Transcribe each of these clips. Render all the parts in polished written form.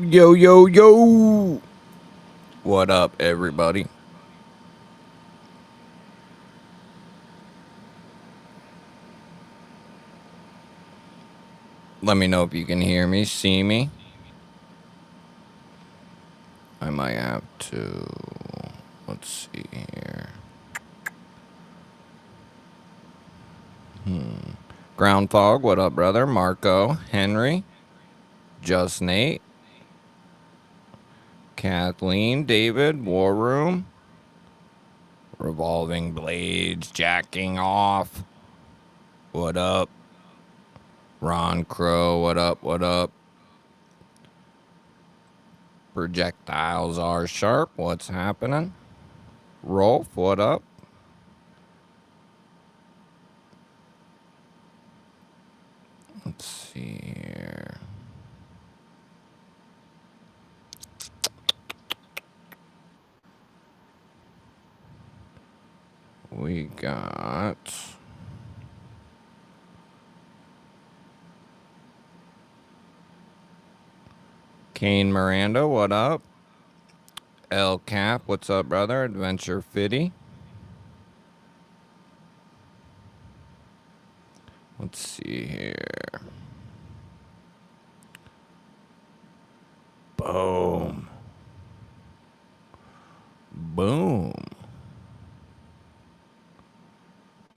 Yo, yo, yo! What up, everybody? Let me know if you can hear me, see me. I might have to... Let's see here. Ground Fog, what up, brother? Marco, Henry, Just Nate, Kathleen, David, War Room, Revolving Blades, Jacking Off. What up? Ron Crow, what up, what up? Projectiles are sharp, what's happening? Rolf, what up? Let's see here. We got... Kane Miranda, what up? El Cap, what's up, brother? Adventure Fitty. Let's see here. Boom. Boom.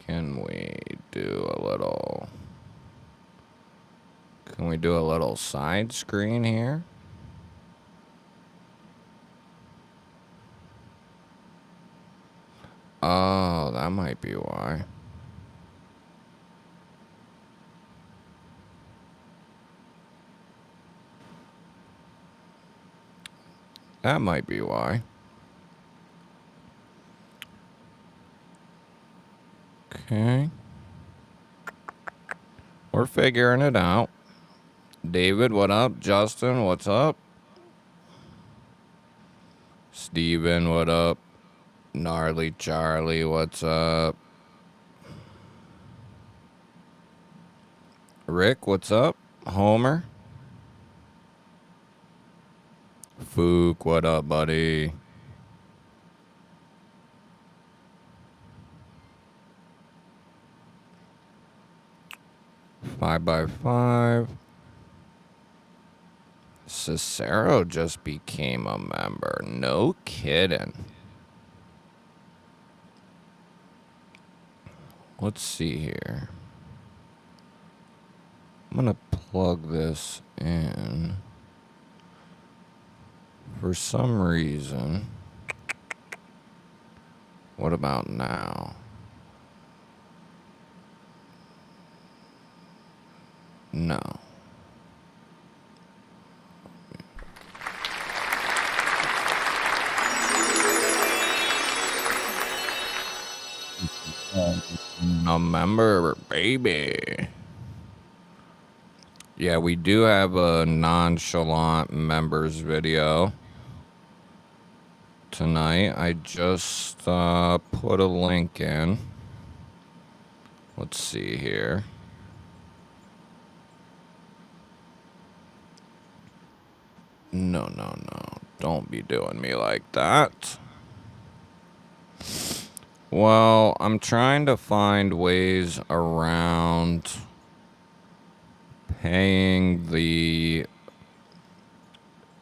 Can we do a little... Can we do a little side screen here? Oh, that might be why. That might be why. Okay. We're figuring it out. David, what up? Justin, what's up? Steven, what up? Gnarly Charlie, what's up? Rick, what's up? Homer? Fook, what up, buddy? Five by five. Cicero just became a member. No kidding. Let's see here. I'm gonna plug this in. For some reason. What about now? No. A member, baby. Yeah, we do have a nonchalant members video tonight. I just put a link in. Let's see here. No, no, no. Don't be doing me like that. Well, I'm trying to find ways around paying the...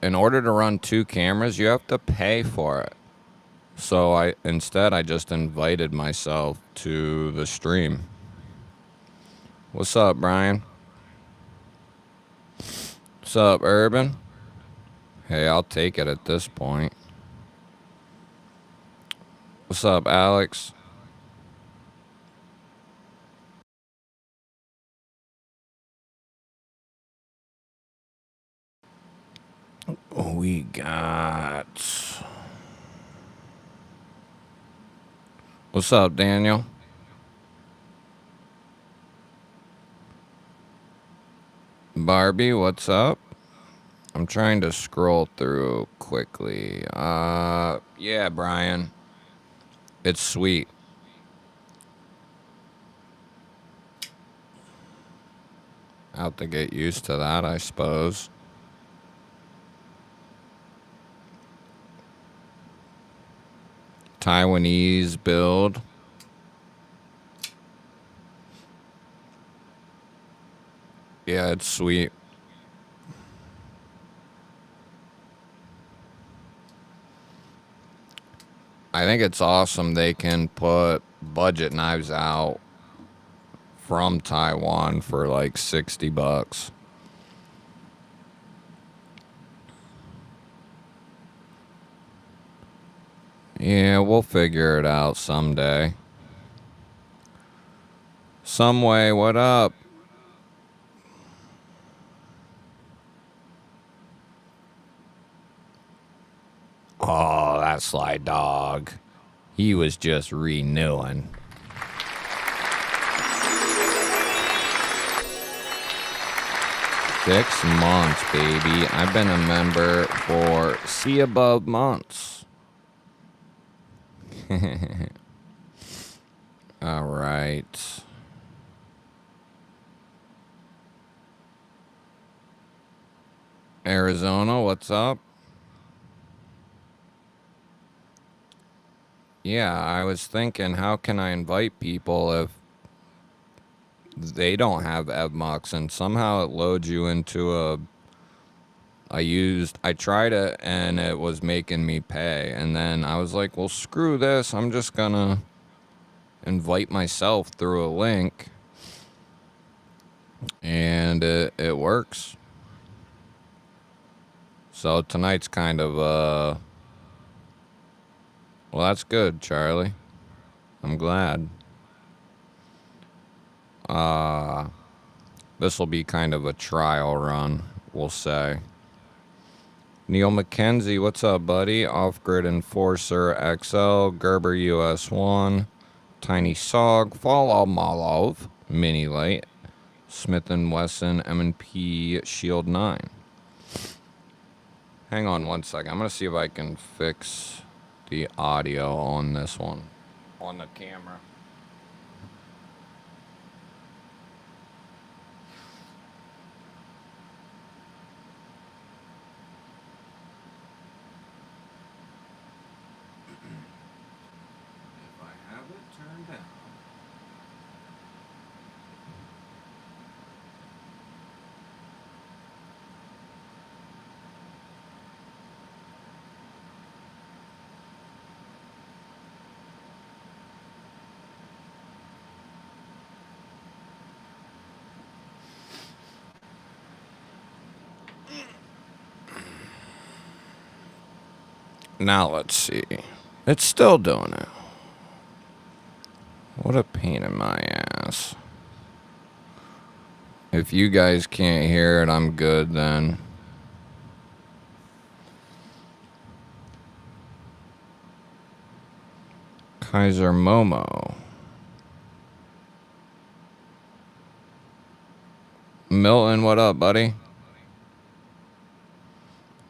In order to run 2 cameras, you have to pay for it. So I just invited myself to the stream. What's up, Brian? What's up, Urban? Hey, I'll take it at this point. What's up, Alex? We got... What's up, Daniel? Barbie, what's up? I'm trying to scroll through quickly. Yeah, Brian. It's sweet. Have to get used to that, I suppose. Taiwanese build. Yeah, it's sweet. I think it's awesome they can put budget knives out from Taiwan for like $60. Yeah, we'll figure it out someday. Some way, what up? Oh, that Sly Dog. He was just renewing. Six months, baby. I've been a member for above months. All right. Arizona, what's up? Yeah, I was thinking, how can I invite people if they don't have EvMux, and somehow it loads you into a... I tried it and it was making me pay, and then I was like, well, screw this, I'm just gonna invite myself through a link, and it works. So tonight's kind of well, that's good, Charlie. I'm glad. This will be kind of a trial run, we'll say. Neil McKenzie, what's up, buddy? Off-Grid Enforcer XL, Gerber US1, Tiny Sog, Fall Malov, Mini Light, Smith & Wesson M&P Shield 9. Hang on one second. I'm going to see if I can fix the audio on this one, on the camera. If I have it turned down. Now let's see. It's still doing it. What a pain in my ass. If you guys can't hear it, I'm good then. Kaiser Momo. Milton, what up, buddy?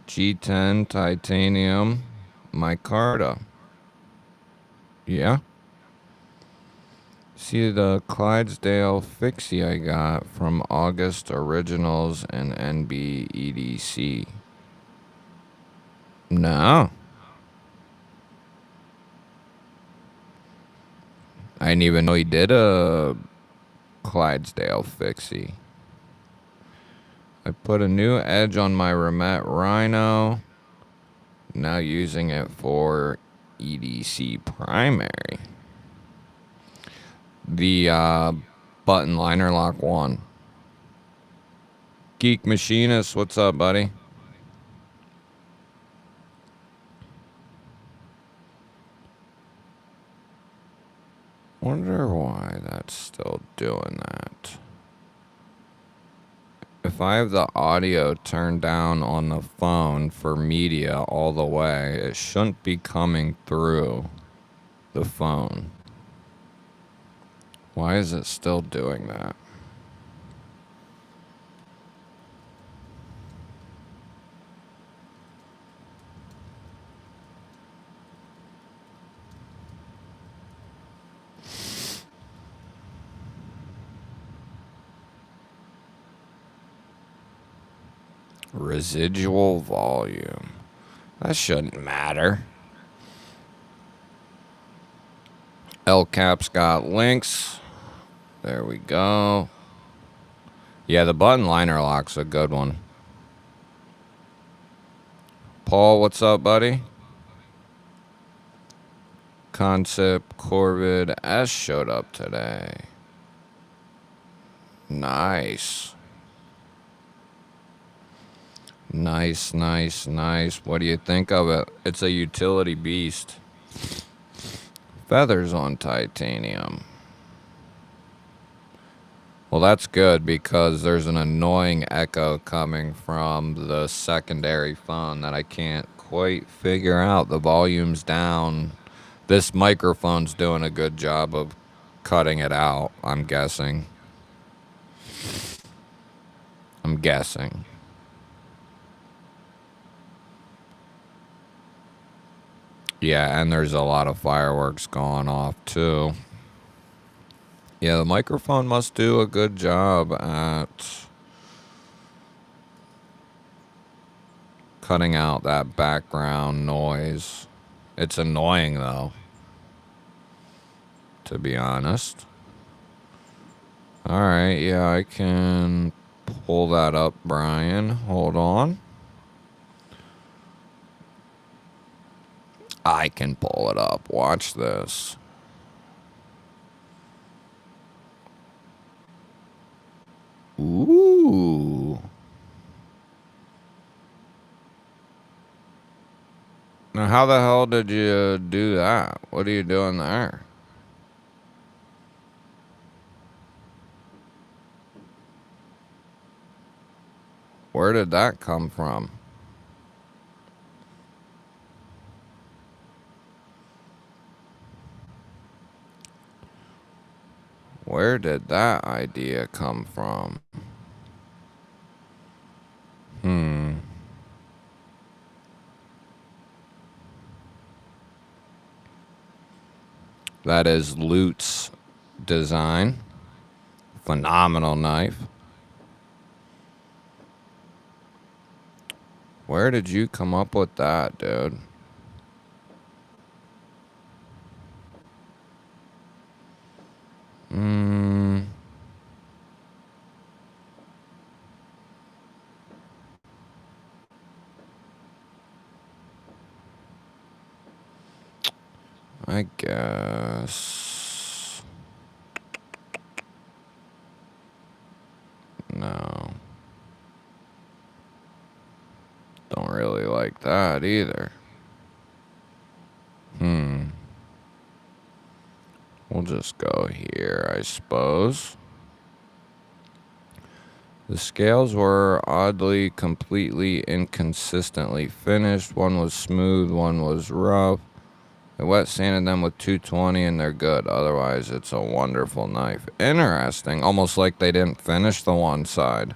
G10 titanium micarta. Yeah. See the Clydesdale fixie I got from August Originals and NBEDC. No. I didn't even know he did a Clydesdale fixie. I put a new edge on my Remet Rhino. Now using it for EDC primary. The button liner lock 1. Geek Machinist, what's up, buddy? Wonder why that's still doing that. If I have the audio turned down on the phone for media all the way, it shouldn't be coming through the phone. Why is it still doing that? Residual volume. That shouldn't matter. L Cap's got links. There we go. Yeah, the button liner lock's a good one. Paul, what's up, buddy? Concept Corvid S showed up today. Nice. Nice, nice, nice. What do you think of it? It's a utility beast. Feathers on titanium. Well, that's good because there's an annoying echo coming from the secondary phone that I can't quite figure out. The volume's down. This microphone's doing a good job of cutting it out, I'm guessing. Yeah, and there's a lot of fireworks going off, too. Yeah, the microphone must do a good job at cutting out that background noise. It's annoying, though, to be honest. Alright, yeah, I can pull that up, Brian. Hold on. I can pull it up. Watch this. Ooh. Now, how the hell did you do that? What are you doing there? Where did that come from? Where did that idea come from? That is Lute's design. Phenomenal knife. Where did you come up with that, dude? I guess. No. Don't really like that either. We'll just go here, I suppose. The scales were oddly, completely inconsistently finished. One was smooth, one was rough. I wet sanded them with 220 and they're good. Otherwise, it's a wonderful knife. Interesting. Almost like they didn't finish the one side.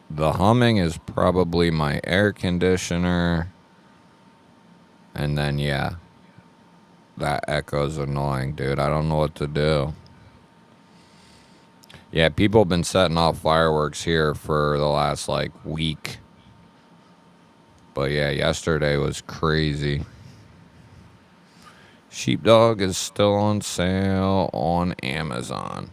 The humming is probably my air conditioner. And then, yeah. That echo's annoying, dude. I don't know what to do. Yeah, people have been setting off fireworks here for the last, week. But yeah, yesterday was crazy. Sheepdog is still on sale on Amazon.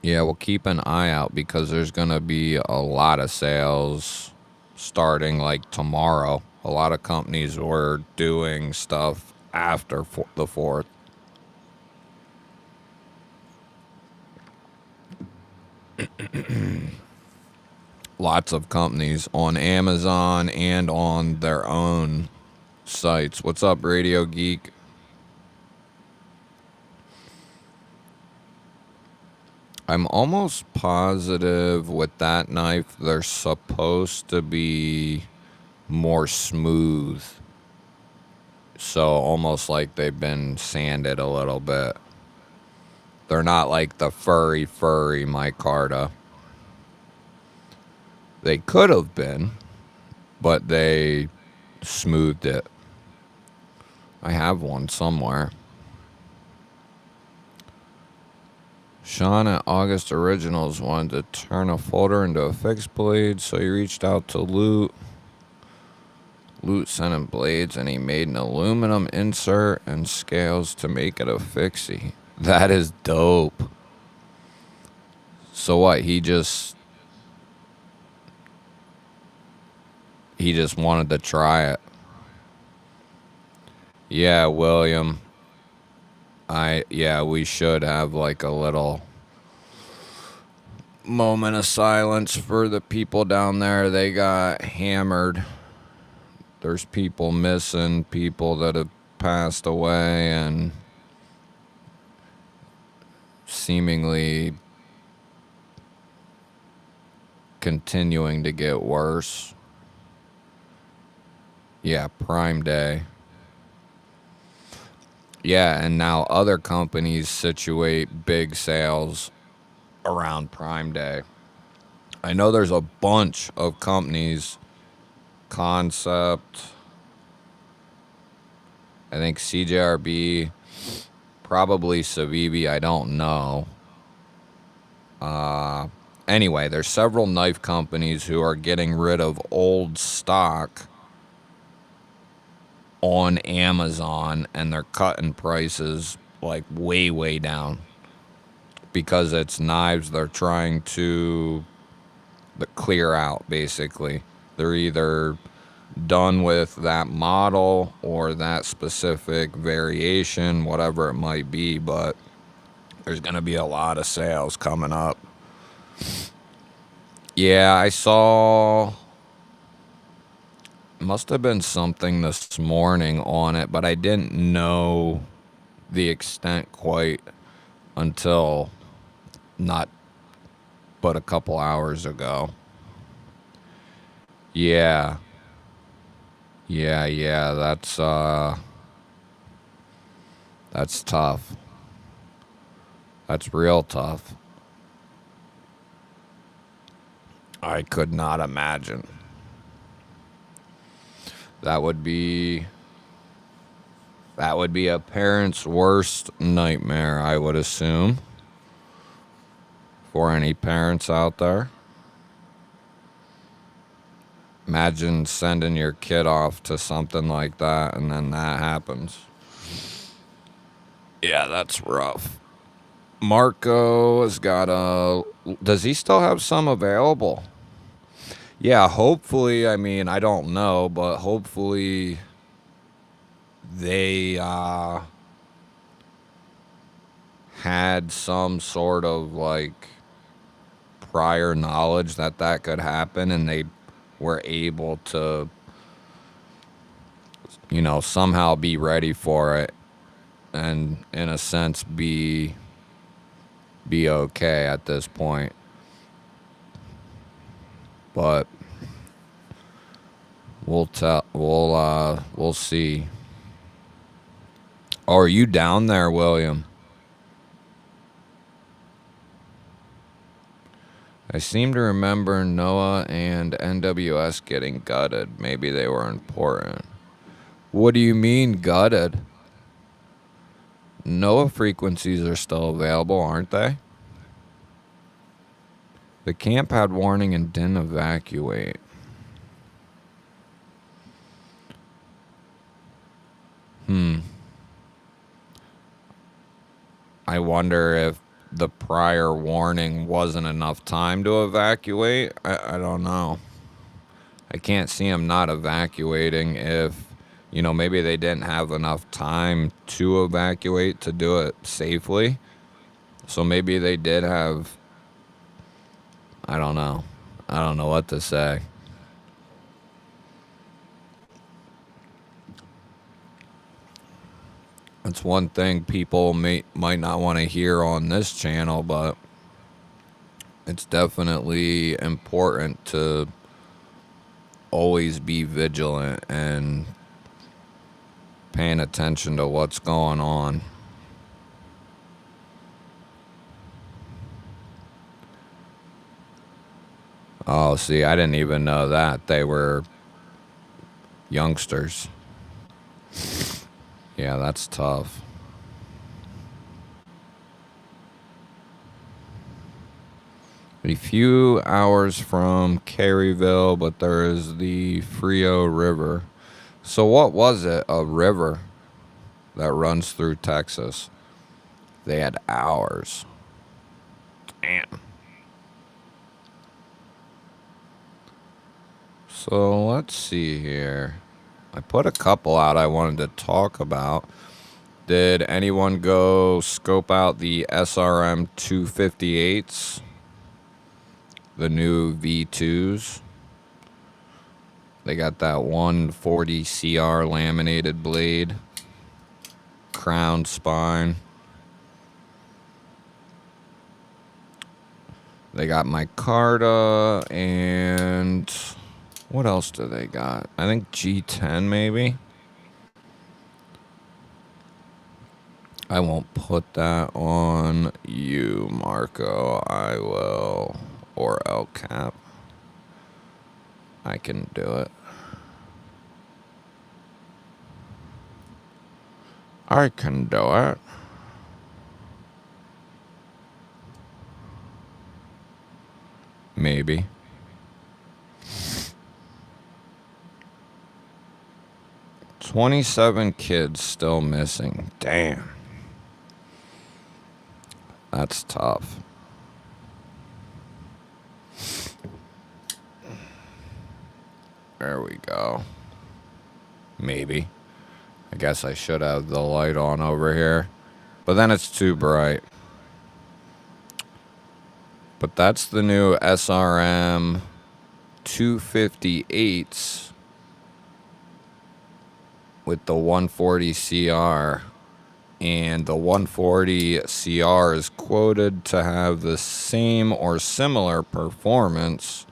Yeah, we'll keep an eye out because there's going to be a lot of sales starting tomorrow. A lot of companies were doing stuff after the 4th. Lots of companies on Amazon and on their own sites. What's up, Radio Geek? I'm almost positive with that knife they're supposed to be more smooth. So almost like they've been sanded a little bit. They're not like the furry micarta. They could have been, but they smoothed it. I have one somewhere. Sean at August Originals wanted to turn a folder into a fixed blade, so he reached out to Loot. Loot sent him blades, and he made an aluminum insert and scales to make it a fixie. That is dope. So what? He just wanted to try it. Yeah, William. We should have like a little moment of silence for the people down there. They got hammered. There's people missing, people that have passed away, and seemingly continuing to get worse. Yeah, Prime Day. Yeah, and now other companies situate big sales around Prime Day. I know there's a bunch of companies, Concept, I think CJRB, probably Civivi, I don't know. Anyway, there's several knife companies who are getting rid of old stock on Amazon, and they're cutting prices like way, way down because it's knives they're trying to clear out, basically. They're either done with that model or that specific variation, whatever it might be, but there's going to be a lot of sales coming up. Yeah, I saw, must have been something this morning on it, but I didn't know the extent quite until not but a couple hours ago. Yeah. Yeah, that's tough. That's real tough. I could not imagine. That would be a parent's worst nightmare, I would assume. For any parents out there. Imagine sending your kid off to something like that and then that happens. Yeah, that's rough. Marco has got a... Does he still have some available? Yeah, hopefully, I mean, I don't know, but hopefully they had some sort of like prior knowledge that that could happen, and they were able to, you know, somehow be ready for it and in a sense be okay at this point. But we'll see. Oh, are you down there, William? I seem to remember Noah and NWS getting gutted. Maybe they were important. What do you mean gutted? Noah frequencies are still available, aren't they? The camp had warning and didn't evacuate. I wonder if the prior warning wasn't enough time to evacuate. I don't know. I can't see them not evacuating if, you know, maybe they didn't have enough time to evacuate to do it safely. So maybe they did have, I don't know. I don't know what to say. That's one thing people might not want to hear on this channel, but it's definitely important to always be vigilant and paying attention to what's going on. Oh, see, I didn't even know that. They were youngsters. Yeah, that's tough. A few hours from Caryville, but there is the Frio River. So what was it? A river that runs through Texas. They had hours. Damn. So let's see here. I put a couple out I wanted to talk about. Did anyone go scope out the SRM 258s? The new V2s? They got that 140 CR laminated blade. Crown spine. They got micarta and what else do they got? I think G10 maybe. I won't put that on you, Marco. I will. Or El Cap. I can do it. I can do it. Maybe. $27 kids still missing. Damn. That's tough. There we go. Maybe. I guess I should have the light on over here. But then it's too bright. But that's the new SRM 258s with the 140 CR. And the 140 CR is quoted to have the same or similar performance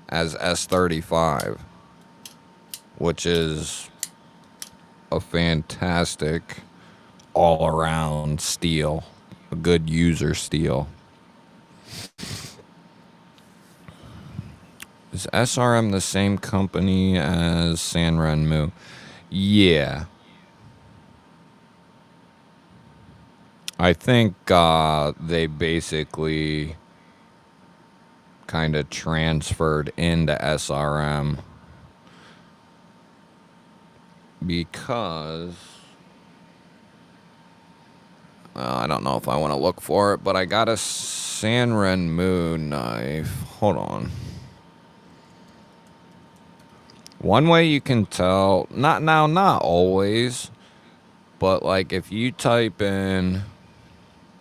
as S35, which is a fantastic all-around steel, a good user steel. Is SRM the same company as Sanrenmu? Yeah. I think they basically kind of transferred into SRM because I don't know if I want to look for it, but I got a Sanrenmu knife. Hold on. One way you can tell, not always, but like if you type in,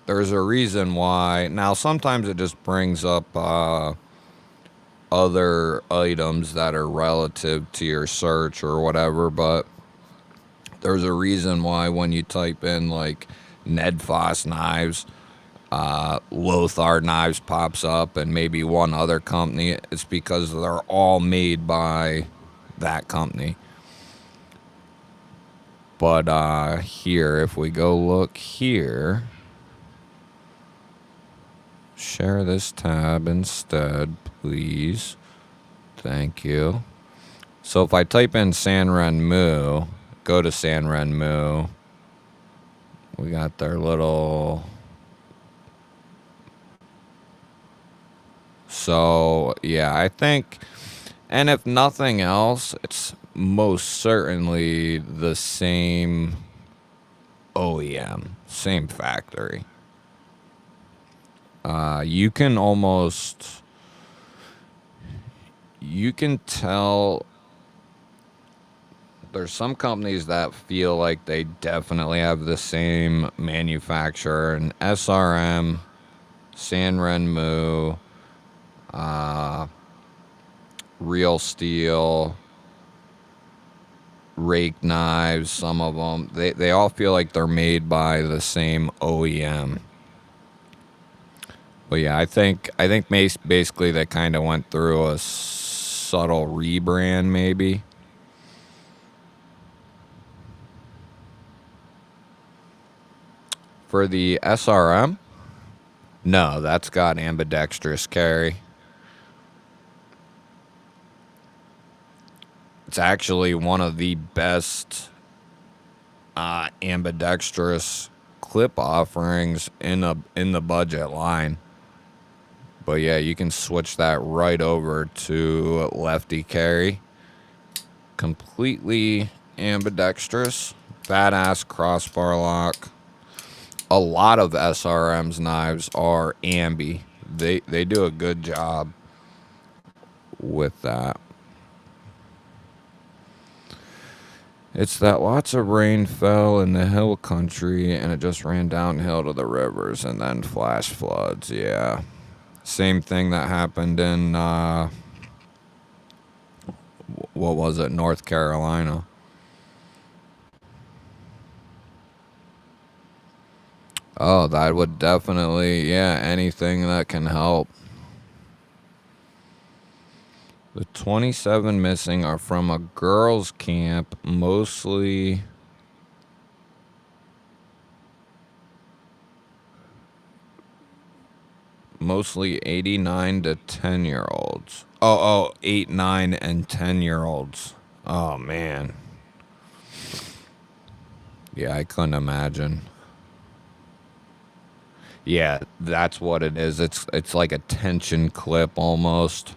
there's a reason why. Now sometimes it just brings up other items that are relative to your search or whatever, but there's a reason why when you type in like Ned Foss knives, Lothar knives pops up and maybe one other company. It's because they're all made by that company. But here, if we go look here, share this tab instead, please. Thank you. So if I type in Sanrenmu, go to Sanrenmu, we got their little... So, yeah, I think... And if nothing else, it's most certainly the same OEM, same factory. You can almost... You can tell... There's some companies that feel like they definitely have the same manufacturer. And SRM, Sanrenmu, Real Steel, Rake Knives, some of them, they all feel like they're made by the same OEM. But yeah, I think basically they kind of went through a subtle rebrand maybe. For the SRM? No, that's got ambidextrous carry. It's actually one of the best ambidextrous clip offerings in the budget line. But yeah, you can switch that right over to lefty carry. Completely ambidextrous. Badass crossbar lock. A lot of SRM's knives are ambi. They do a good job with that. It's that lots of rain fell in the hill country and it just ran downhill to the rivers and then flash floods. Yeah. Same thing that happened in, what was it, North Carolina. Oh, that would definitely, yeah, anything that can help. The 27 missing are from a girls' camp, mostly 89 to 10-year-olds. Oh, 8, 9, and 10-year-olds. Oh, man. Yeah, I couldn't imagine. Yeah, that's what it is. It's like a tension clip almost.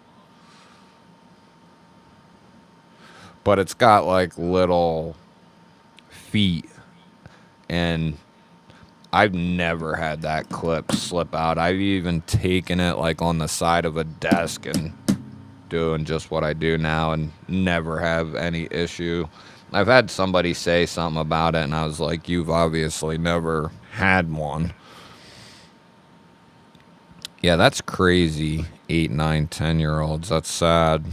But it's got like little feet, and I've never had that clip slip out. I've even taken it like on the side of a desk and doing just what I do now and never have any issue. I've had somebody say something about it and I was like, you've obviously never had one. Yeah, that's crazy. 8, 9, 10-year-olds. That's sad.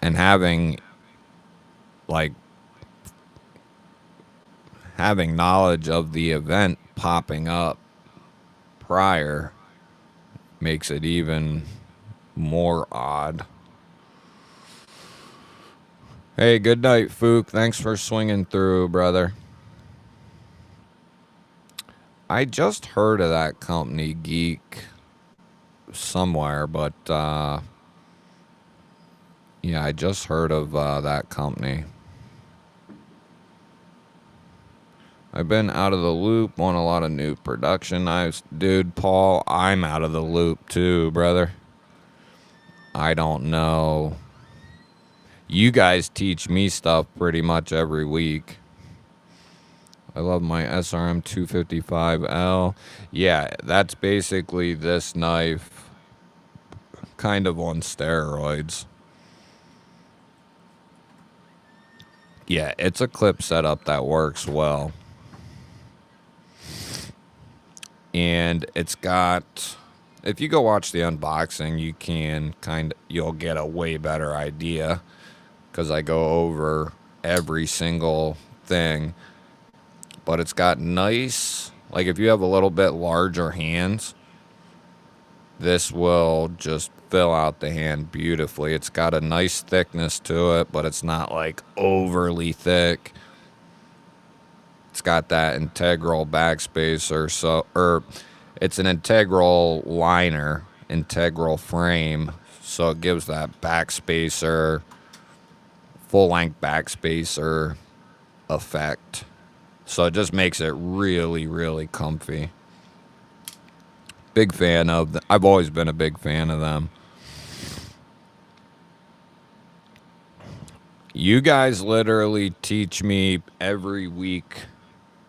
And having knowledge of the event popping up prior makes it even more odd. Hey, good night, Fook. Thanks for swinging through, brother. I just heard of that company, Geek, somewhere, but yeah, I just heard of that company. I've been out of the loop on a lot of new production knives. Dude, Paul, I'm out of the loop too, brother. I don't know. You guys teach me stuff pretty much every week. I love my SRM 255L. Yeah, that's basically this knife kind of on steroids. Yeah, it's a clip setup that works well. And it's got, if you go watch the unboxing, you can you'll get a way better idea because I go over every single thing. But it's got nice, like if you have a little bit larger hands, this will just fill out the hand beautifully. It's got a nice thickness to it, but it's not like overly thick. It's got that integral backspacer, or it's an integral liner, integral frame, so it gives that backspacer, full-length backspacer effect. So it just makes it really, really comfy. Big fan of them. I've always been a big fan of them. You guys literally teach me every week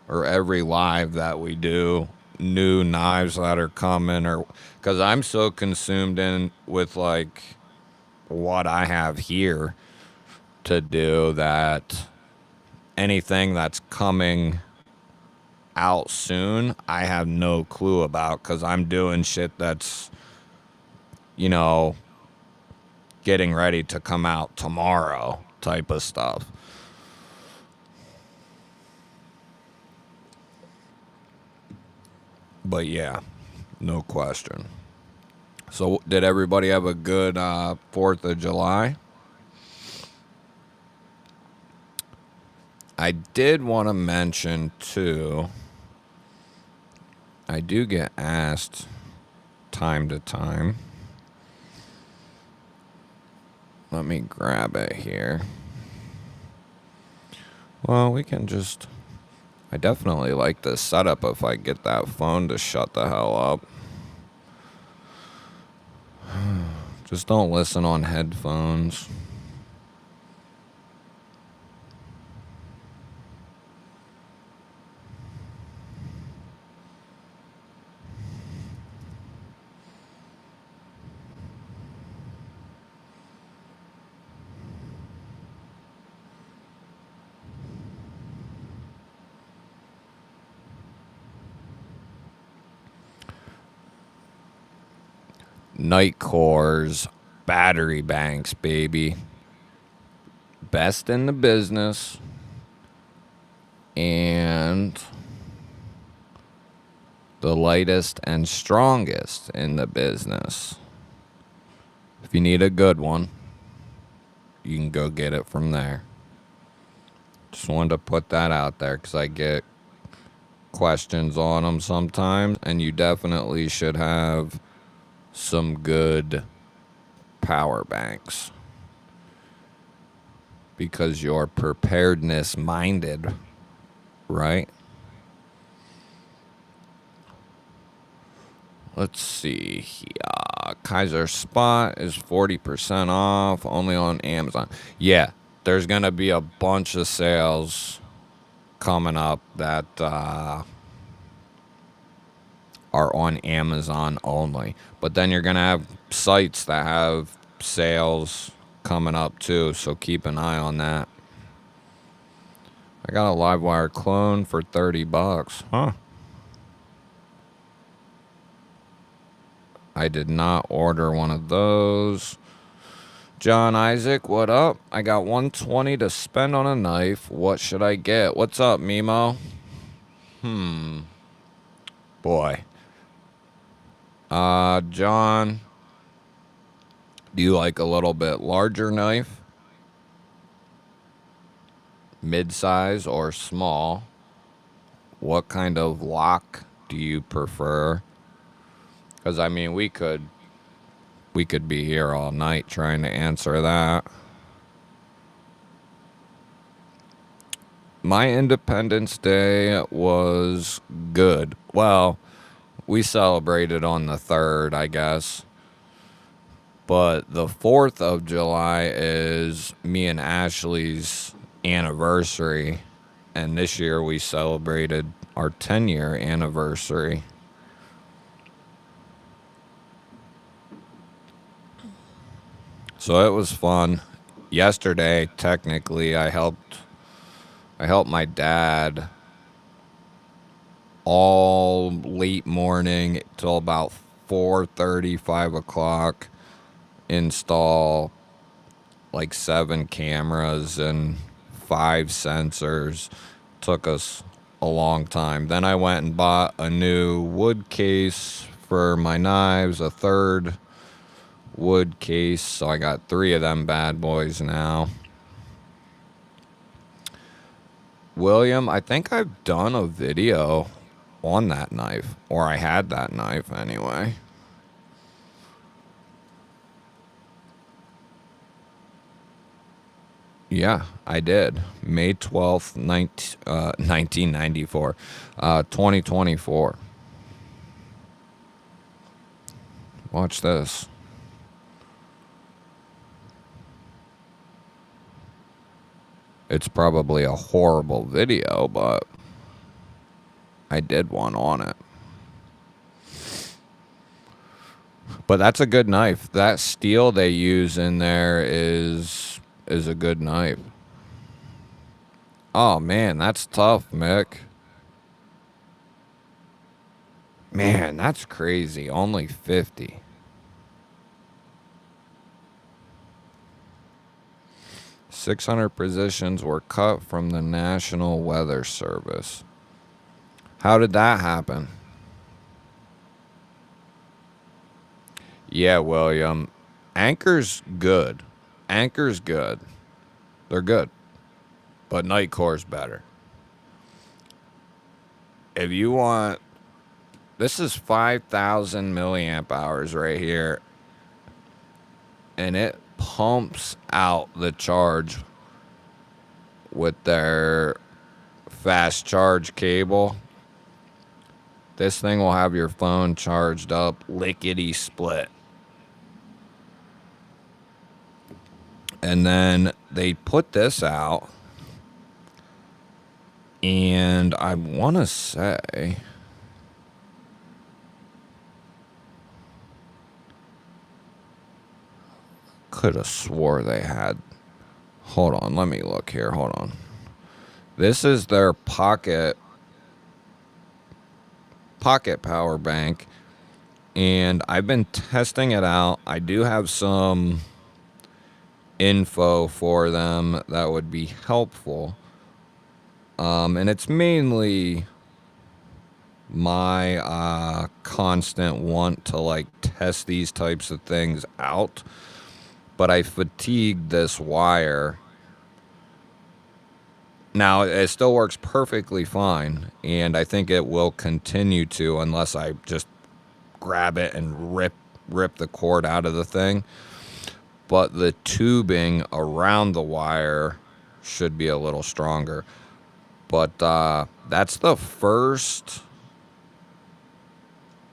or every live that we do new knives that are coming, or because I'm so consumed in with like what I have here to do that anything that's coming out soon I have no clue about because I'm doing shit that's, getting ready to come out tomorrow type of stuff. But yeah, no question. So did everybody have a good 4th of July? I did want to mention too, I do get asked time to time. Let me grab it here. Well, we can just I definitely like this setup if I get that phone to shut the hell up. Just don't listen on headphones. Nightcore's battery banks, baby. Best in the business. And the lightest and strongest in the business. If you need a good one, you can go get it from there. Just wanted to put that out there because I get questions on them sometimes, and you definitely should have some good power banks because you're preparedness minded, right? Let's see here. Kaiser Spot is 40% off only on Amazon. Yeah, there's going to be a bunch of sales coming up that are on Amazon only. But then you're going to have sites that have sales coming up too, so keep an eye on that. I got a Livewire clone for $30. Huh. I did not order one of those. John Isaac, what up? I got $120 to spend on a knife. What should I get? What's up, Mimo? Boy. John, do you like a little bit larger knife? Mid-size or small? What kind of lock do you prefer? Because, I mean, we could be here all night trying to answer that. My Independence Day was good. Well, we celebrated on the 3rd, I guess. But the 4th of July is me and Ashley's anniversary. And this year we celebrated our 10-year anniversary. So it was fun. Yesterday, technically, I helped my dad all late morning till about 4:30, 5 o'clock, install like 7 cameras and 5 sensors. Took us a long time. Then I went and bought a new wood case for my knives, a third wood case, so I got 3 of them bad boys now. William, I think I've done a video on that knife, or I had that knife anyway. Yeah, I did. May 12th, 1994, 2024. Watch this. It's probably a horrible video, but I did one on it. But that's a good knife. That steel they use in there is a good knife. Oh, man, that's tough, Mick. Man, that's crazy. Only 50. "600 positions were cut from the National Weather Service." How did that happen? Yeah, William. Anchor's good. Anchor's good. They're good. But Nightcore's better. If you want... This is 5,000 milliamp hours right here. And it pumps out the charge with their fast charge cable. This thing will have your phone charged up lickety split. And then they put this out, and I want to say, could have swore they had, hold on, let me look here, hold on. This is their pocket power bank, and I've been testing it out. I do have some info for them that would be helpful, and it's mainly my constant want to like test these types of things out, but I fatigued this wire. Now it still works perfectly fine, and I think it will continue to unless I just grab it and rip the cord out of the thing. But the tubing around the wire should be a little stronger. But that's the first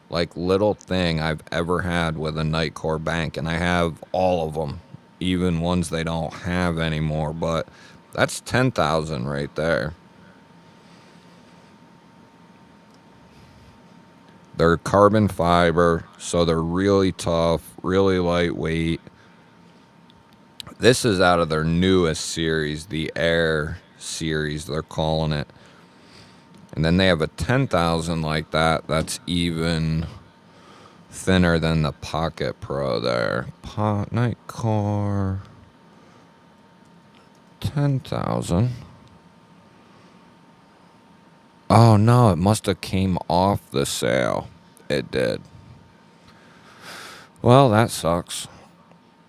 like little thing I've ever had with a Nitecore bank, and I have all of them, even ones they don't have anymore. But that's 10,000 right there. They're carbon fiber, so they're really tough, really lightweight. This is out of their newest series, the Air series, they're calling it. And then they have a 10,000 like that. That's even thinner than the Pocket Pro there. Nitecore 10,000. Oh no, it must have came off the sale. It did. Well, that sucks.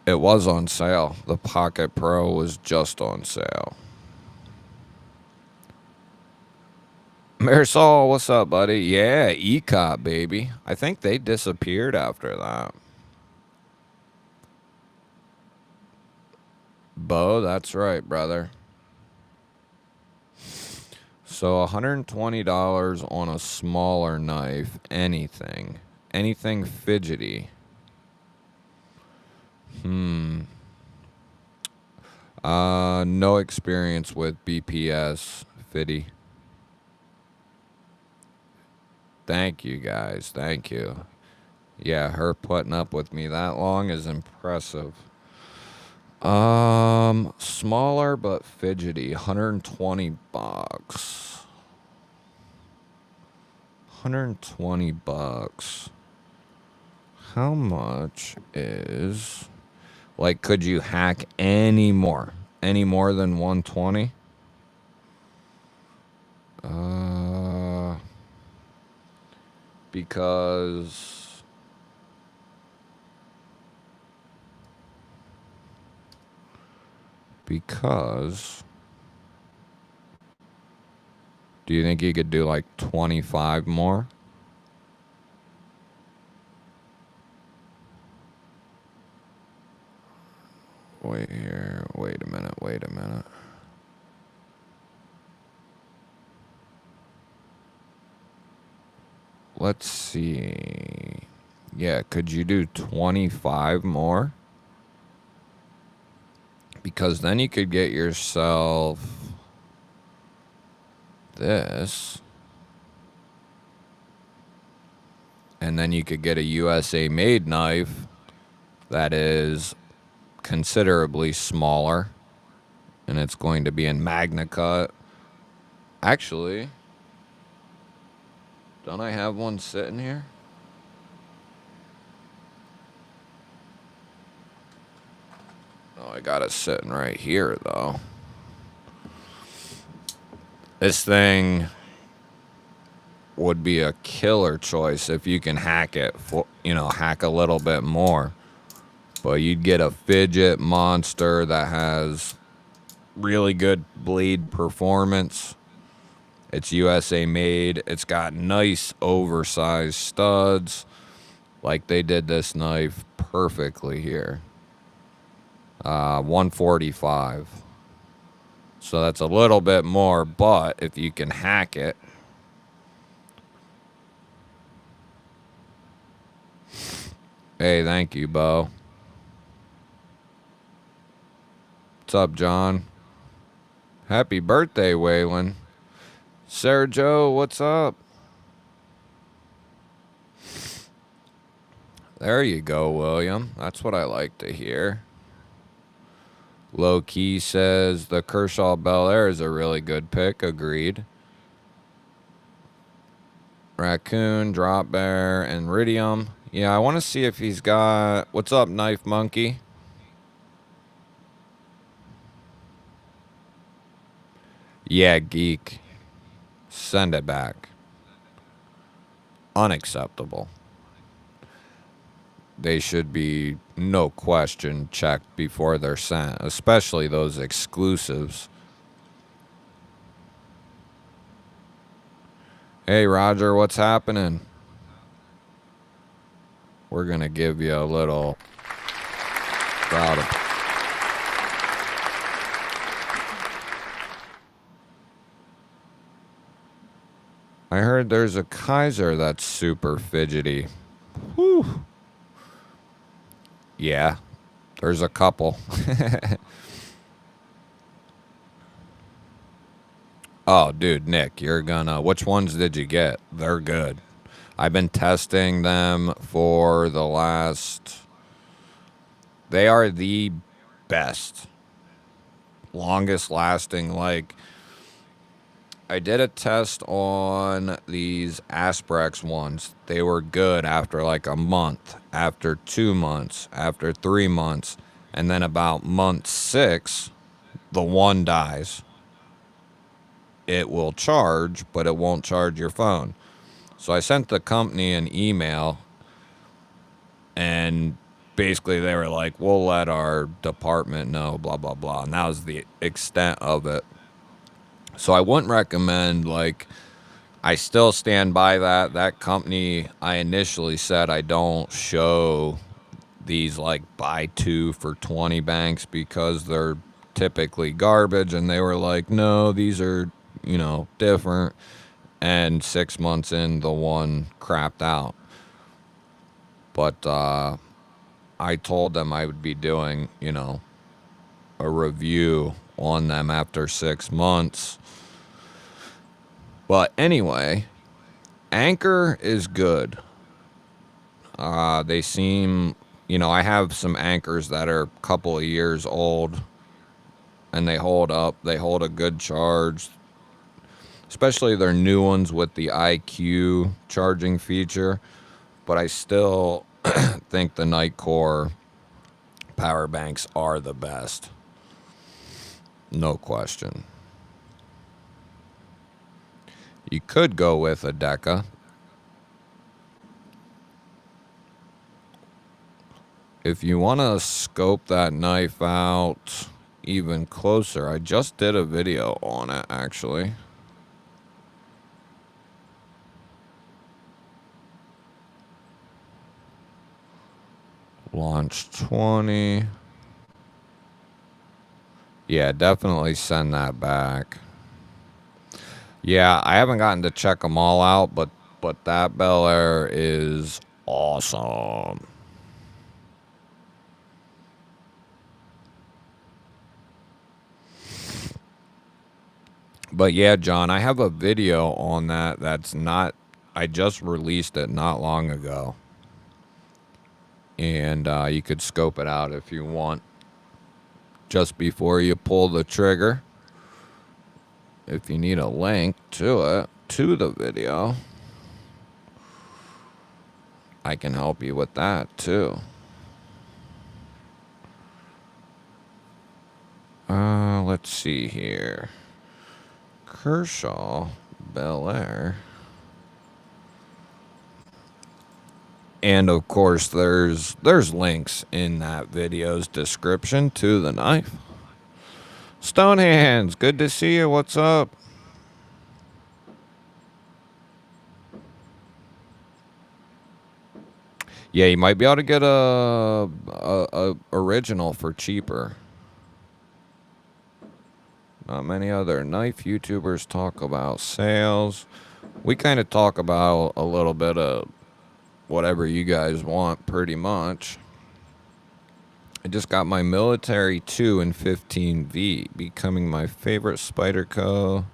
It was on sale. The Pocket Pro was just on sale. Marisol, what's up, buddy? Yeah, ECOP, baby. I think they disappeared after that. Bo, that's right, brother. So $120 on a smaller knife. Anything fidgety. No experience with BPS, Fiddy. Thank you, guys. Thank you. Yeah, her putting up with me that long is impressive. Smaller but fidgety, $120. $120. How much is, like, could you hack any more than 120? Because do you think you could do like 25 more? Wait here. Wait a minute. Let's see. Yeah, could you do 25 more? Because then you could get yourself this. And then you could get a USA made knife that is considerably smaller. And it's going to be in Magna Cut. Actually, don't I have one sitting here? Oh, I got it sitting right here, though. This thing would be a killer choice if you can hack it, hack a little bit more. But you'd get a fidget monster that has really good blade performance. It's USA made. It's got nice oversized studs. Like they did this knife perfectly here. 145. So that's a little bit more, but if you can hack it. Hey, thank you, Bo. What's up, John? Happy birthday, Waylon. Sergio, what's up? There you go, William. That's what I like to hear. Low Key says the Kershaw Bel Air is a really good pick. Agreed. Raccoon, Drop Bear, and Iridium. Yeah, I want to see if he's got... What's up, Knife Monkey? Yeah, Geek. Send it back. Unacceptable. They should be, no question, checked before they're sent, especially those exclusives. Hey, Roger, what's happening? We're going to give you a little crowd of... I heard there's a Kaiser that's super fidgety. Whew. Yeah, there's a couple. Oh, dude, Nick, you're gonna... Which ones did you get? They're good. I've been testing them for the last... They are the best. Longest lasting. Like, I did a test on these Asprex ones. They were good after like a month, after 2 months, after 3 months. And then about month 6, the one dies. It will charge, but it won't charge your phone. So I sent the company an email, and basically they were like, we'll let our department know, blah, blah, blah. And that was the extent of it. So I wouldn't recommend, like, I still stand by that. That company, I initially said I don't show these, like, buy 2 for 20 banks because they're typically garbage. And they were like, no, these are, you know, different. And 6 months in, the one crapped out. But I told them I would be doing, you know, a review on them after 6 months. But anyway, Anchor is good. They seem, you know, I have some Anchors that are a couple of years old, and they hold up. They hold a good charge, especially their new ones with the IQ charging feature. But I still think the Nightcore power banks are the best. No question. You could go with a Deca. If you want to scope that knife out even closer, I just did a video on it, actually. Launch 20. Yeah, definitely send that back. Yeah, I haven't gotten to check them all out, but that Bel Air is awesome. But yeah, John, I have a video on that that's not... I just released it not long ago. And you could scope it out if you want. Just before you pull the trigger. If you need a link to it, to the video, I can help you with that too. Let's see here. Kershaw Bel Air. And of course, there's links in that video's description to the knife. Stonehands, good to see you. What's up? Yeah, you might be able to get a original for cheaper. Not many other knife YouTubers talk about sales. We kind of talk about a little bit of whatever you guys want, pretty much. I just got my Military 2 in 15V, becoming my favorite Spyderco.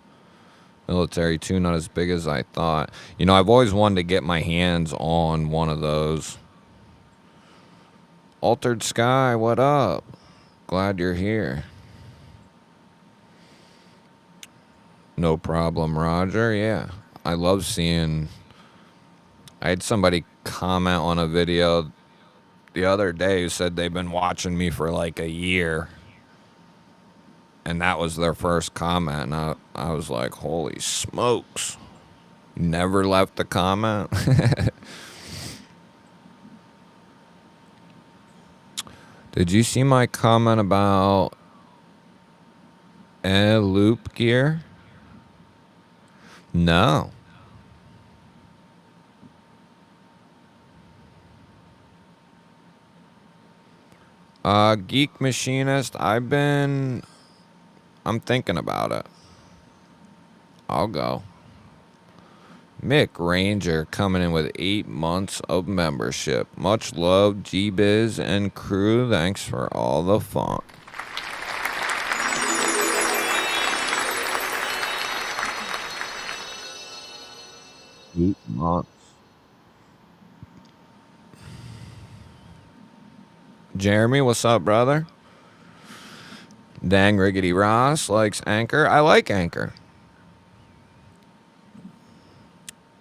Military 2, not as big as I thought. You know, I've always wanted to get my hands on one of those. Altered Sky, what up? Glad you're here. No problem, Roger. Yeah, I love seeing... I had somebody comment on a video the other day who said they've been watching me for like a year. And that was their first comment. And I was like, holy smokes. Never left a comment. Did you see my comment about loop gear? No. Geek Machinist, I'm thinking about it. I'll go. Mick Ranger coming in with 8 months of membership. Much love, G-Biz and crew. Thanks for all the fun. Eight months. Jeremy, what's up, brother? Dang Riggedy Ross likes Anchor. I like Anchor.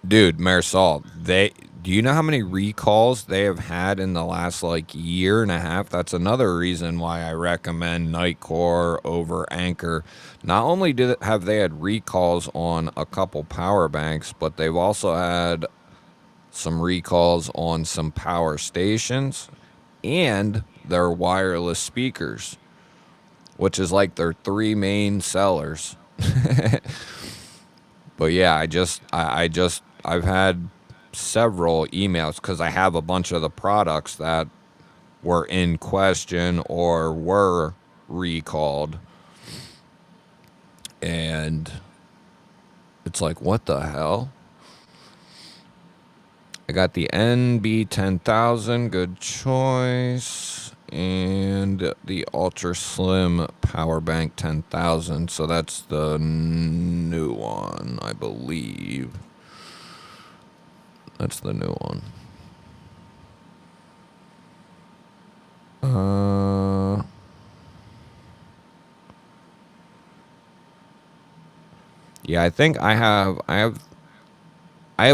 Dude, Marisol, do you know how many recalls they have had in the last like year and a half? That's another reason why I recommend Nightcore over Anchor. Not only have they had recalls on a couple power banks, but they've also had some recalls on some power stations and their wireless speakers, which is like their 3 main sellers. But yeah, I've had several emails because I have a bunch of the products that were in question or were recalled. And it's like, what the hell? I got the NB 10,000, good choice. And the Ultra Slim Power Bank 10,000. So that's the new one, I believe. That's the new one. Yeah, I think I have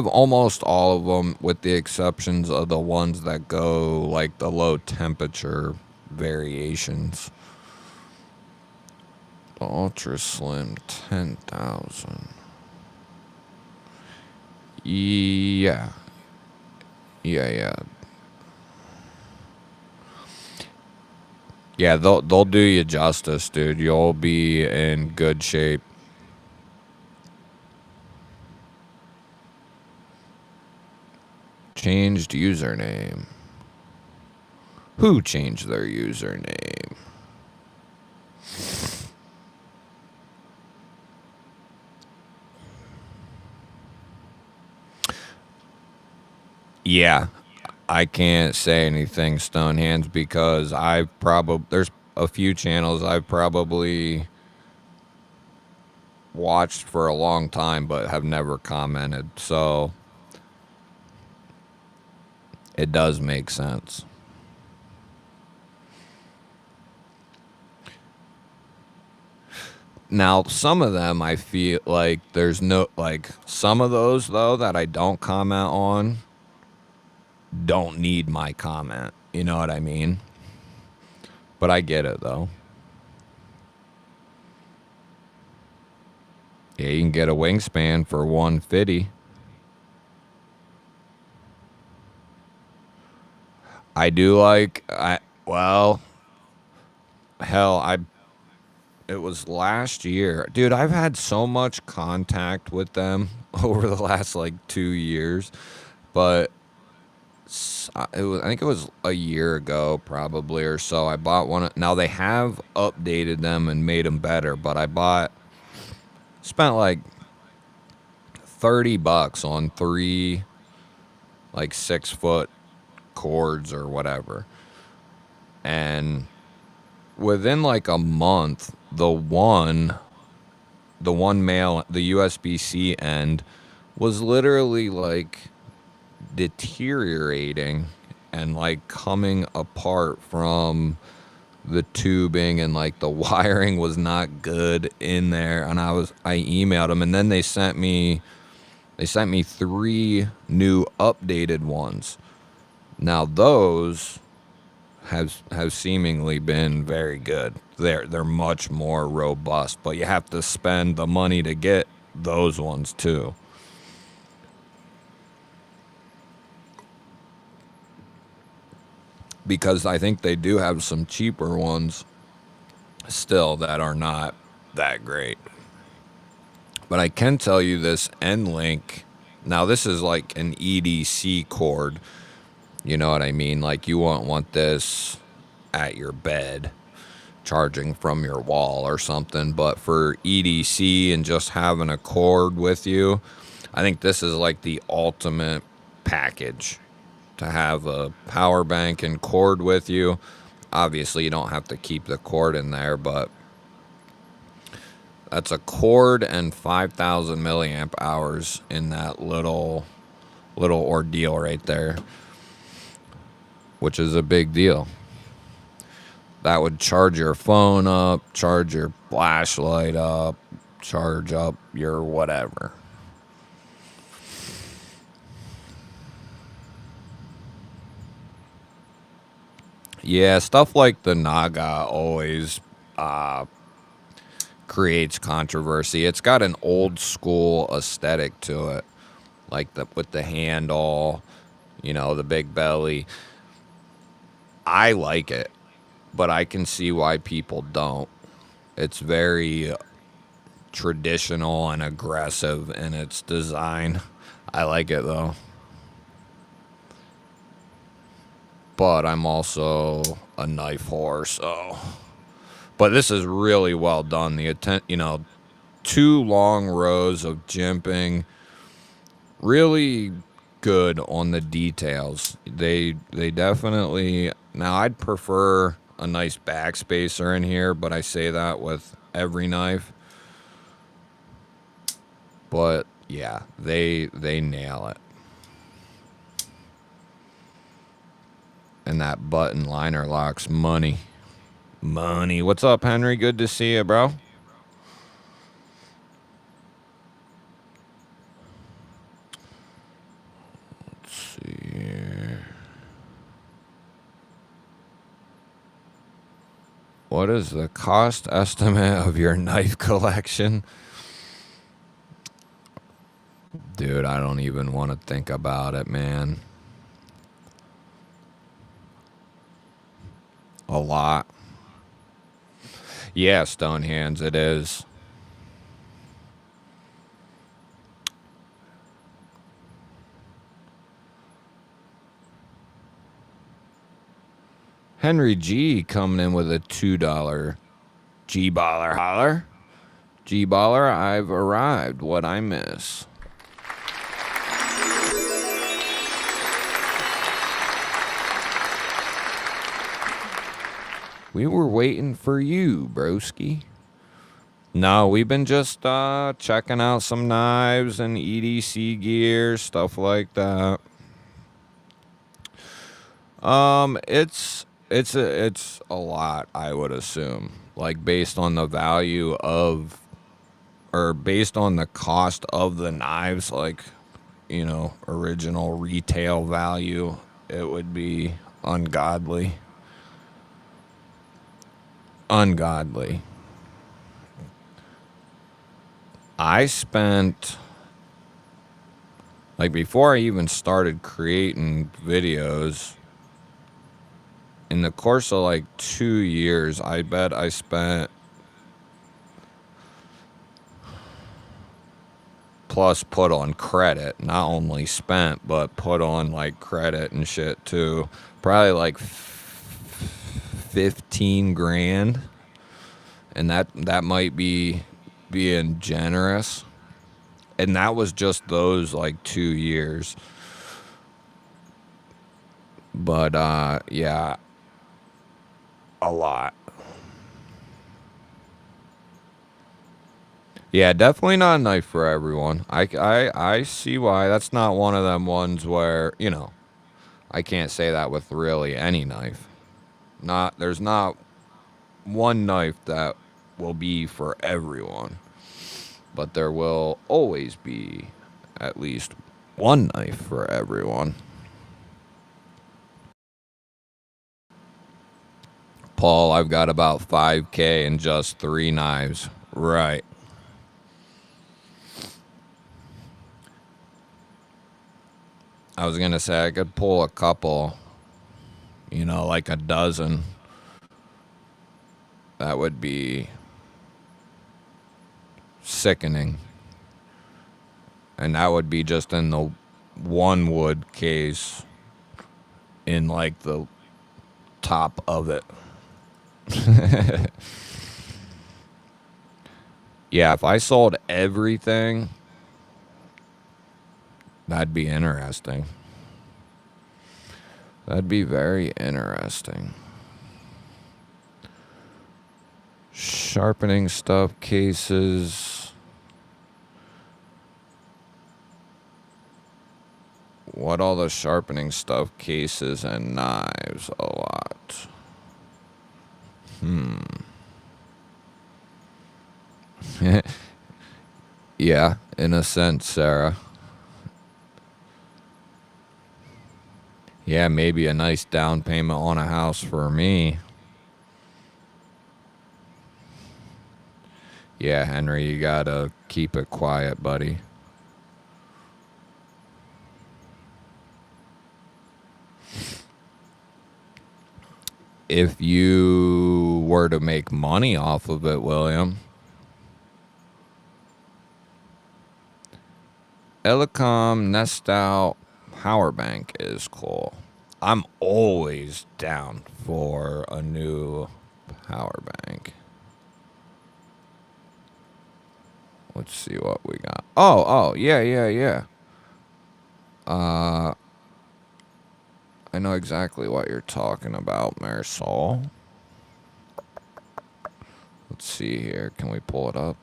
almost all of them, with the exceptions of the ones that go like the low temperature variations. The Ultra Slim 10,000. Yeah. Yeah, they'll do you justice, dude. You'll be in good shape. Changed username. Who changed their username? Yeah, I can't say anything, Stonehands, because there's a few channels I've probably watched for a long time but have never commented. So it does make sense. Now, some of them I feel like there's no, like, some of those, though, that I don't comment on don't need my comment. You know what I mean? But I get it, though. Yeah, you can get a wingspan for $150. I do like, well, hell, it was last year. Dude, I've had so much contact with them over the last like 2 years. But I think it was a year ago, probably, or so. I bought one. Now they have updated them and made them better, but spent like $30 on three like 6-foot cords or whatever, and within like a month, the USB-C end was literally like deteriorating and like coming apart from the tubing, and like the wiring was not good in there. And I emailed them, and then they sent me three new updated ones. Now those have seemingly been very good. They're much more robust, but you have to spend the money to get those ones too. Because I think they do have some cheaper ones still that are not that great. But I can tell you this end link. Now this is like an EDC cord. You know what I mean? Like you won't want this at your bed charging from your wall or something. But for EDC and just having a cord with you, I think this is like the ultimate package. To have a power bank and cord with you. Obviously, you don't have to keep the cord in there, but that's a cord and 5,000 milliamp hours in that little ordeal right there, which is a big deal. That would charge your phone up, charge your flashlight up, charge up your whatever. Yeah, stuff like the Naga always creates controversy. It's got an old school aesthetic to it, like with the handle, the big belly. I like it, but I can see why people don't. It's very traditional and aggressive in its design. I like it though. But I'm also a knife whore, so. But this is really well done. The 2 long rows of jimping, really good on the details. They definitely. Now I'd prefer a nice backspacer in here, but I say that with every knife. But yeah, they nail it. And that button liner lock's money. Money. What's up, Henry? Good to see you, bro. Let's see here. What is the cost estimate of your knife collection? Dude, I don't even want to think about it, man. A lot. Yeah, stone hands, it is. Henry G coming in with a $2 G-baller holler. G-baller, I've arrived. What I miss? We were waiting for you, broski. No, we've been just checking out some knives and EDC gear, stuff like that. It's a lot, I would assume. Like based on the value of, or based on the cost of the knives, like, original retail value, it would be ungodly. Ungodly. I spent, like, before I even started creating videos, in the course of like 2 years, I bet I spent plus put on credit, not only spent, but put on like credit and shit too. Probably like 15 grand. And that might be being generous. And that was just those like 2 years. But yeah, a lot. Yeah, definitely not a knife for everyone. I see why. That's not one of them ones where, I can't say that with really any knife. There's not one knife that will be for everyone. But there will always be at least one knife for everyone. Paul, I've got about 5K and just 3 knives. Right. I was going to say I could pull a couple, like a dozen. That would be sickening. And that would be just in the one wood case in like the top of it. Yeah, if I sold everything, that'd be interesting. That'd be very interesting. Sharpening stuff cases. What all the sharpening stuff cases and knives? A lot. Yeah, in a sense, Sarah. Yeah, maybe a nice down payment on a house for me. Yeah, Henry, you gotta keep it quiet, buddy. If you were to make money off of it, William, Elecom Nest Out Power Bank is cool. I'm always down for a new power bank. Let's see what we got. Oh, yeah. I know exactly what you're talking about, Marisol. Let's see here. Can we pull it up?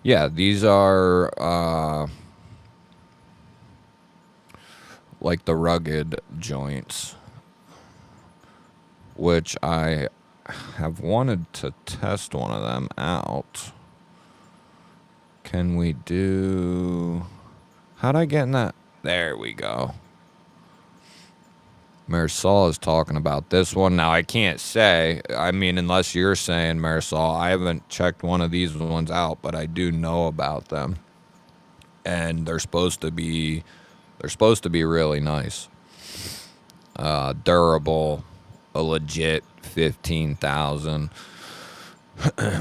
Yeah, these are like the rugged joints, which I have wanted to test one of them out. Can we do... How'd I get in that? There we go. Marisol is talking about this one. Now, I can't say, unless you're saying, Marisol, I haven't checked one of these ones out, but I do know about them. And they're supposed to be really nice. Durable, a legit 15,000,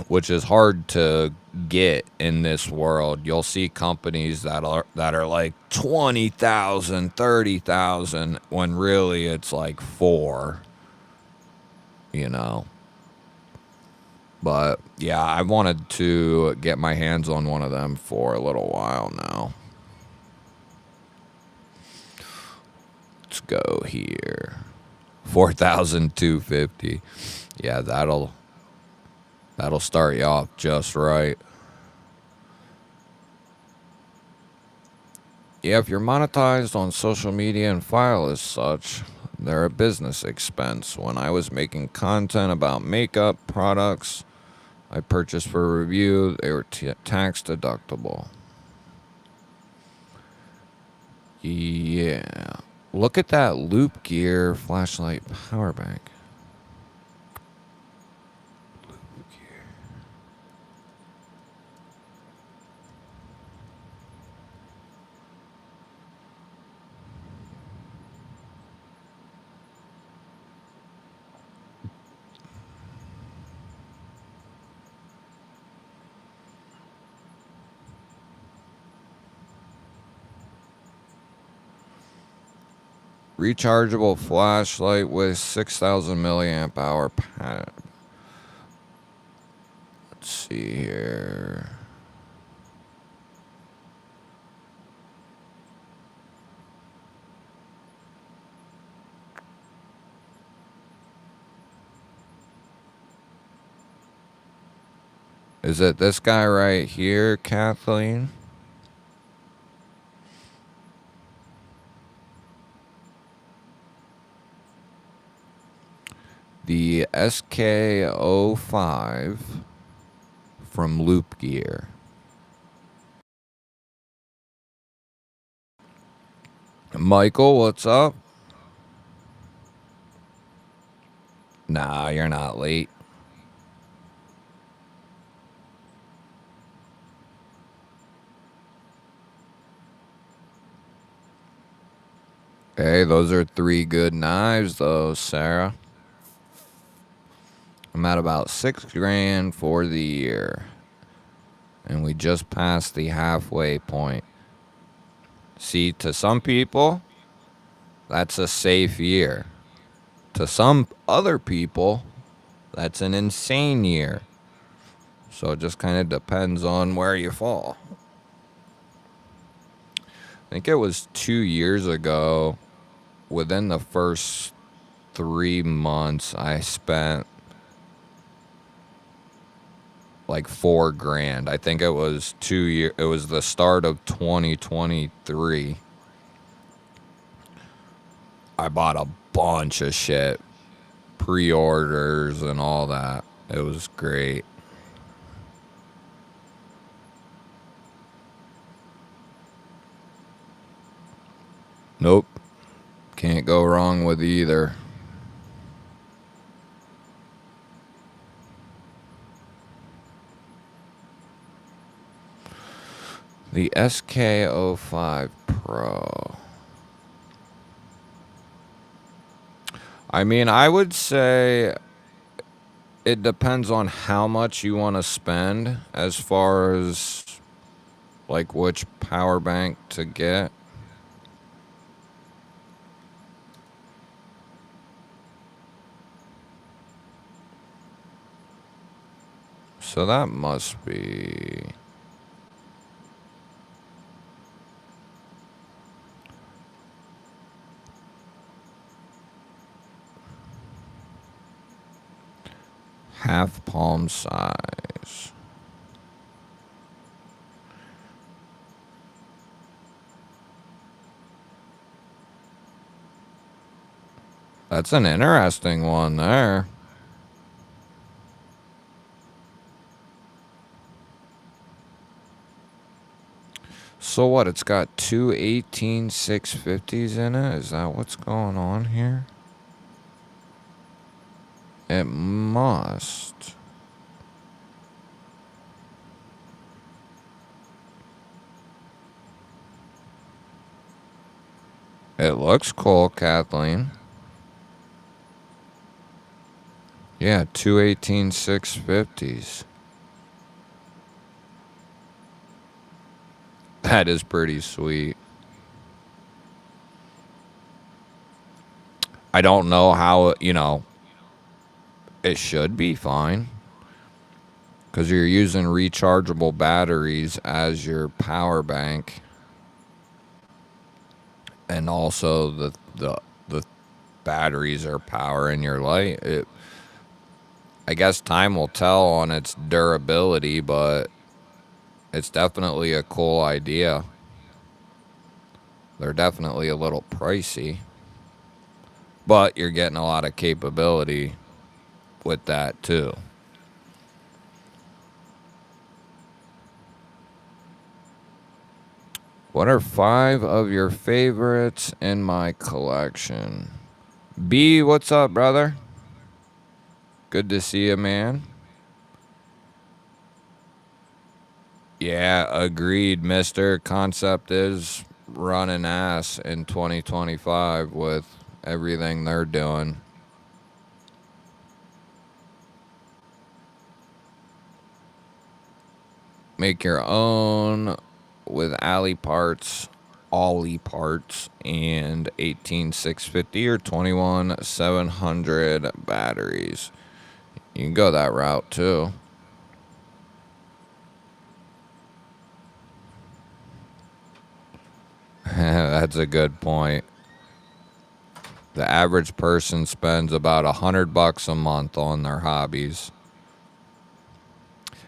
which is hard to get in this world. You'll see companies that are like 20,000, 30,000, when really it's like 4, But yeah, I wanted to get my hands on one of them for a little while now. Let's go here. 4,250. Yeah, that'll start you off just right. Yeah, if you're monetized on social media and file as such, they're a business expense. When I was making content about makeup products I purchased for review, they were tax deductible. Yeah. Look at that Loop Gear flashlight power bank. Loop Gear. Rechargeable flashlight with 6,000 milliamp hour panel. Let's see here. Is it this guy right here, Kathleen? The SK05 from Loop Gear. Michael, what's up? Nah, you're not late. Hey, those are 3 good knives, though, Sarah. I'm at about $6 grand for the year. And we just passed the halfway point. See, to some people, that's a safe year. To some other people, that's an insane year. So it just kind of depends on where you fall. I think it was 2 years ago, within the first 3 months, I spent like $4 grand. I think it was 2 years. It was the start of 2023. I bought a bunch of shit, pre-orders and all that. It was great. Nope. Can't go wrong with either. The SK05 Pro. I mean, I would say it depends on how much you want to spend as far as like which power bank to get. So that must be half palm size. That's an interesting one there. So what? It's got two 18650s in it? Is that what's going on here? It must. It looks cool, Kathleen. Yeah, two 18650s. That is pretty sweet. I don't know how, it should be fine. Because you're using rechargeable batteries as your power bank. And also the batteries are powering your light. I guess time will tell on its durability, but it's definitely a cool idea. They're definitely a little pricey, but you're getting a lot of capability with that too. What are 5 of your favorites in my collection? B, what's up, brother? Good to see you, man. Yeah, agreed, mister. Concept is running ass in 2025 with everything they're doing. Make your own with alley parts Ollie parts and 18,650 or 21,700 batteries. You can go that route too. That's a good point. The average person spends about $100 a month on their hobbies.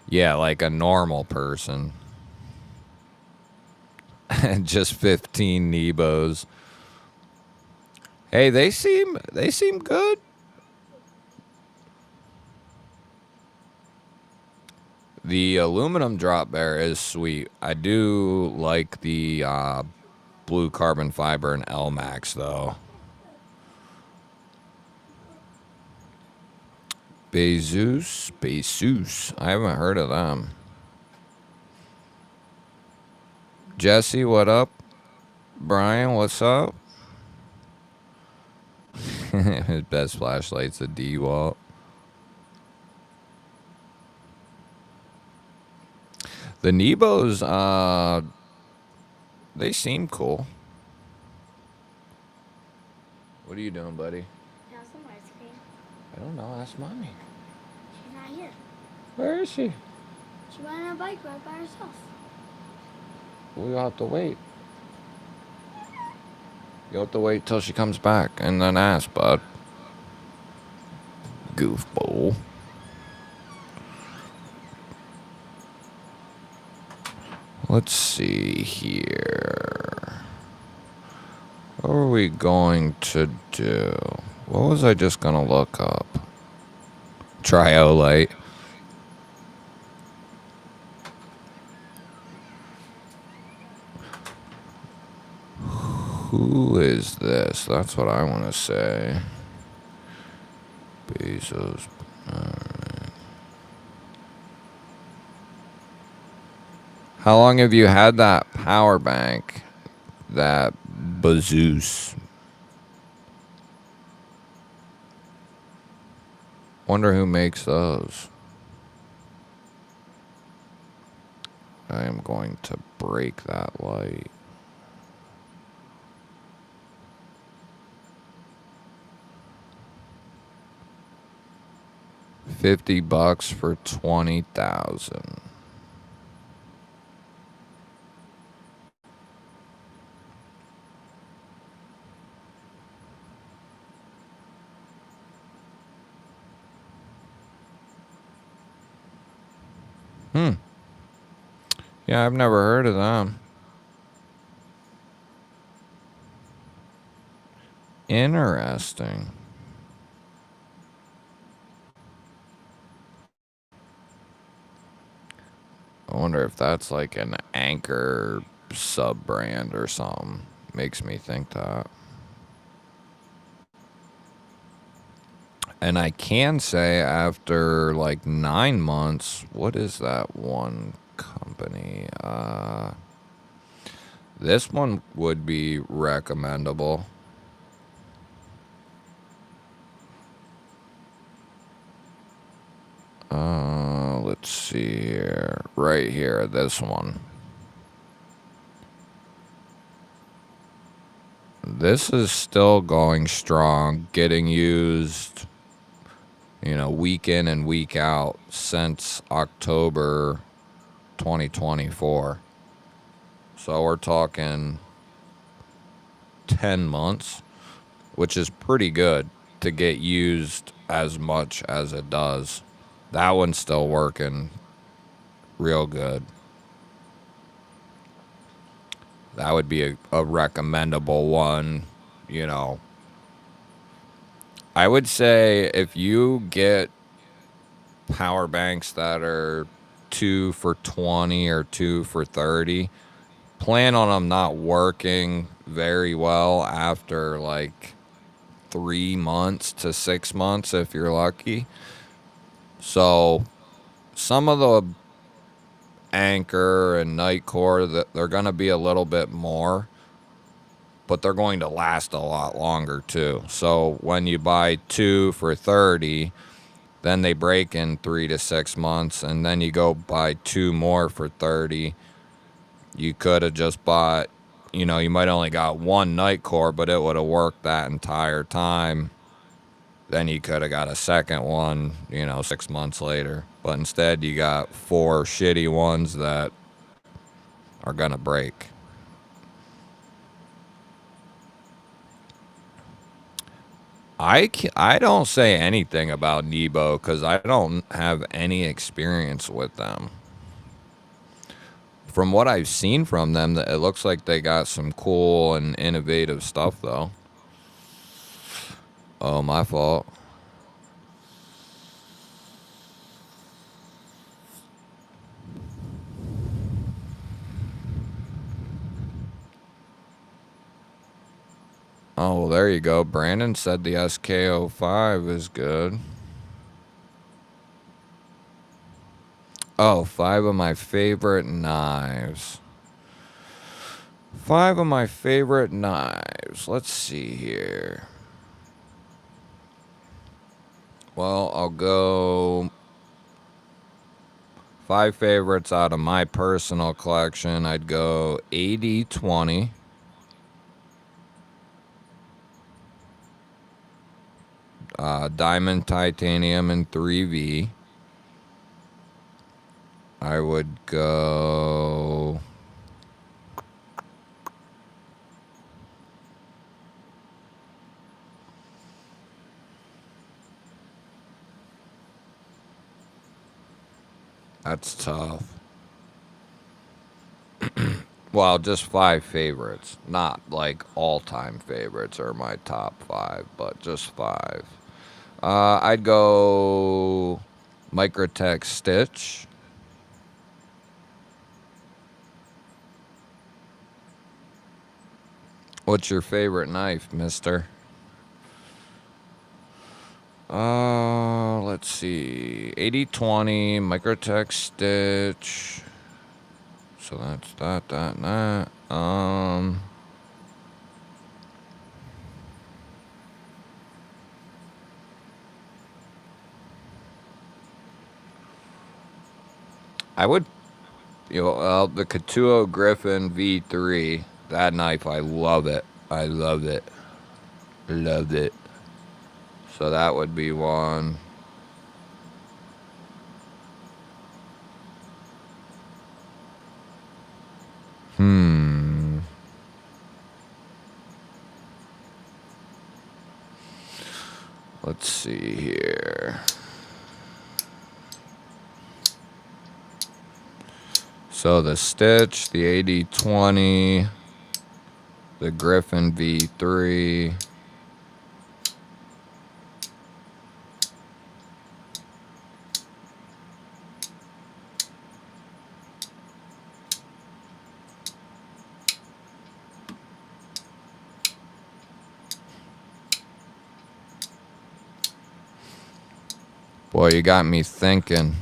Yeah, like a normal person. Just 15 Nebos. Hey, they seem good. The aluminum drop bear is sweet. I do like the blue carbon fiber and L-Max though. Bezus. I haven't heard of them. Jesse, what up? Brian, what's up? His best flashlight's a DeWalt. The Nebos, they seem cool. What are you doing, buddy? Have some ice cream. I don't know. Ask Mommy. She's not here. Where is she? She went on a bike ride by herself. We'll have to wait. You'll have to wait till she comes back and then ask, bud. Goofball. Let's see here. What are we going to do? What was I just going to look up? Triolite. Who is this? That's what I want to say. Bezos. How long have you had that power bank? That Bezus. Wonder who makes those. I am going to break that light. $50 for 20,000. Yeah, I've never heard of them. Interesting. I wonder if that's like an Anchor sub-brand or something. Makes me think that. And I can say after like 9 months, what is that one company? This one would be recommendable. Let's see here. Right here, this one. This is still going strong, getting used, week in and week out since October 2024. So we're talking 10 months, which is pretty good to get used as much as it does. That one's still working real good. That would be a recommendable one, I would say if you get power banks that are 2 for 20 or 2 for 30, plan on them not working very well after like 3 months to 6 months if you're lucky. So some of the Anchor and Nightcore, that they're going to be a little bit more, but they're going to last a lot longer too. So when you buy 2 for 30, then they break in 3 to 6 months, and then you go buy 2 more for 30. You could have just bought, you know, you might only got one night core, but it would have worked that entire time. Then you could have got a second one, you know, 6 months later. But instead, you got 4 shitty ones that are going to break. I don't say anything about Nebo because I don't have any experience with them. From what I've seen from them, it looks like they got some cool and innovative stuff, though. Oh, my fault. Oh, well, there you go. Brandon said the SKO5 is good. Oh, 5 of my favorite knives. 5 of my favorite knives. Let's see here. Well, I'll go 5 favorites out of my personal collection. I'd go 80/20. Diamond titanium and 3V. I would go that's tough. Well, just 5 favorites. Not like all-time favorites or my top 5, but just 5. I'd go Microtech Stitch. What's your favorite knife, mister? Let's see. 80/20, Microtech Stitch. So that's that. I would, the Katuo Griffin V3. That knife, I love it. I love it. Loved it. So that would be one. Let's see here. So the Stitch, the 80/20, the Griffin V3. Boy, you got me thinking.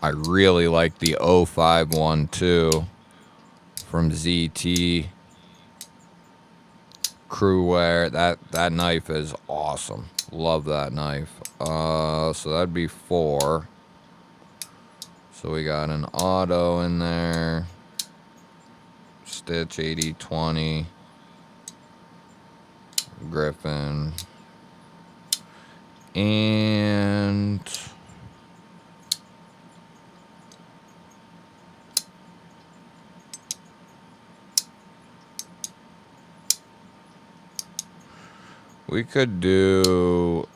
I really like the 0512 from ZT Crewwear. That knife is awesome. Love that knife. So that'd be 4. So we got an auto in there. Stitch 80/20. Griffin. And we could do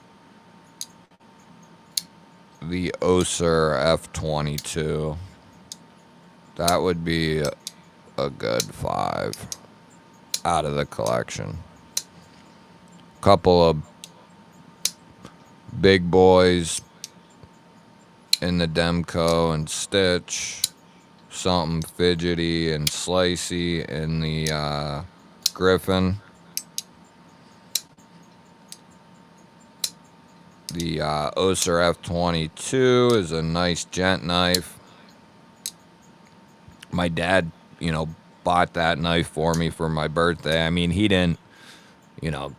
the Oser F22. That would be a good 5 out of the collection. Couple of big boys in the Demco and Stitch. Something fidgety and slicey in the Griffin. The Oser F22 is a nice gent knife. My dad, bought that knife for me for my birthday. I mean, he didn't,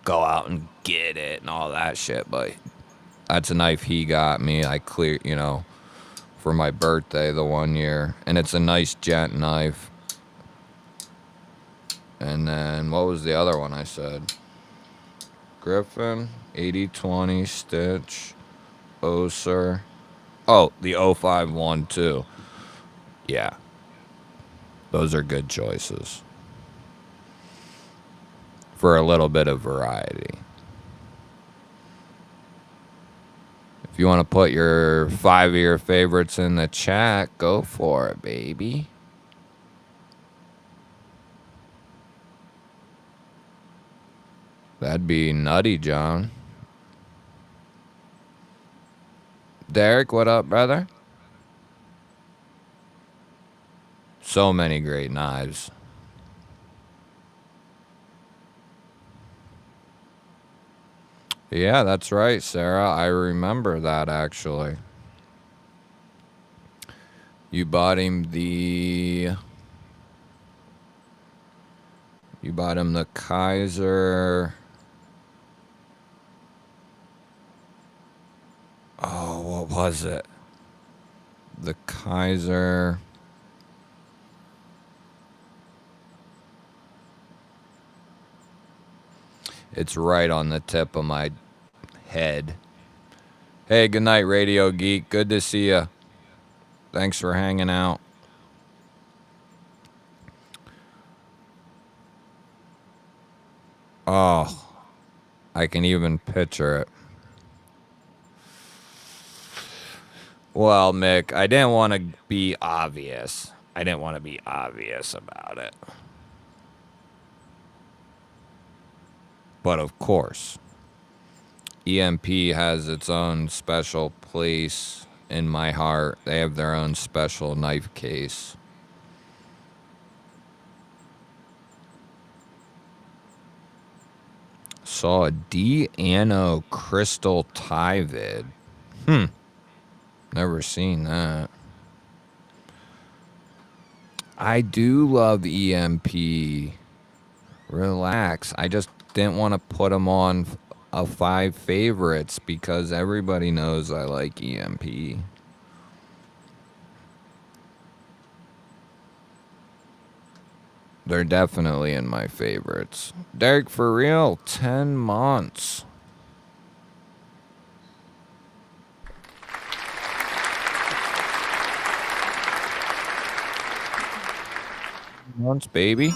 go out and get it and all that shit, but that's a knife he got me. I for my birthday the one year. And it's a nice gent knife. And then, what was the other one I said? Griffin, 80-20, Stitch, Oser. Oh, the 051 too. Yeah. Those are good choices. For a little bit of variety. If you want to put your 5 of your favorites in the chat, go for it, baby. That'd be nutty, John. Derek, what up, brother? So many great knives. Yeah, that's right, Sarah. I remember that, actually. You bought him the... You bought him the Kaiser... Oh, what was it? The Kaiser... It's right on the tip of my head. Hey, good night, Radio Geek. Good to see you. Thanks for hanging out. Oh, I can even picture it. Well, Mick, I didn't want to be obvious. I didn't want to be obvious about it. But of course, EMP has its own special place in my heart. They have their own special knife case. Saw a D-Anno crystal tie vid. Never seen that. I do love EMP. Relax. I just didn't want to put them on a 5 favorites because everybody knows I like EMP. They're definitely in my favorites. Derek, for real, 10 months. Months, baby.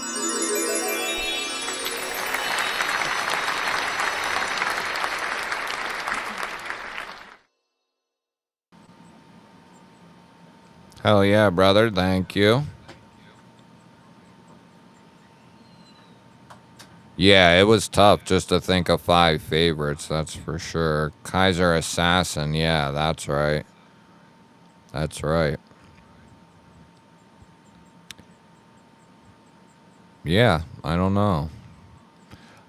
Hell yeah, brother. Thank you. Yeah, it was tough just to think of 5 favorites, that's for sure. Kaiser Assassin, yeah, that's right. That's right. Yeah, I don't know.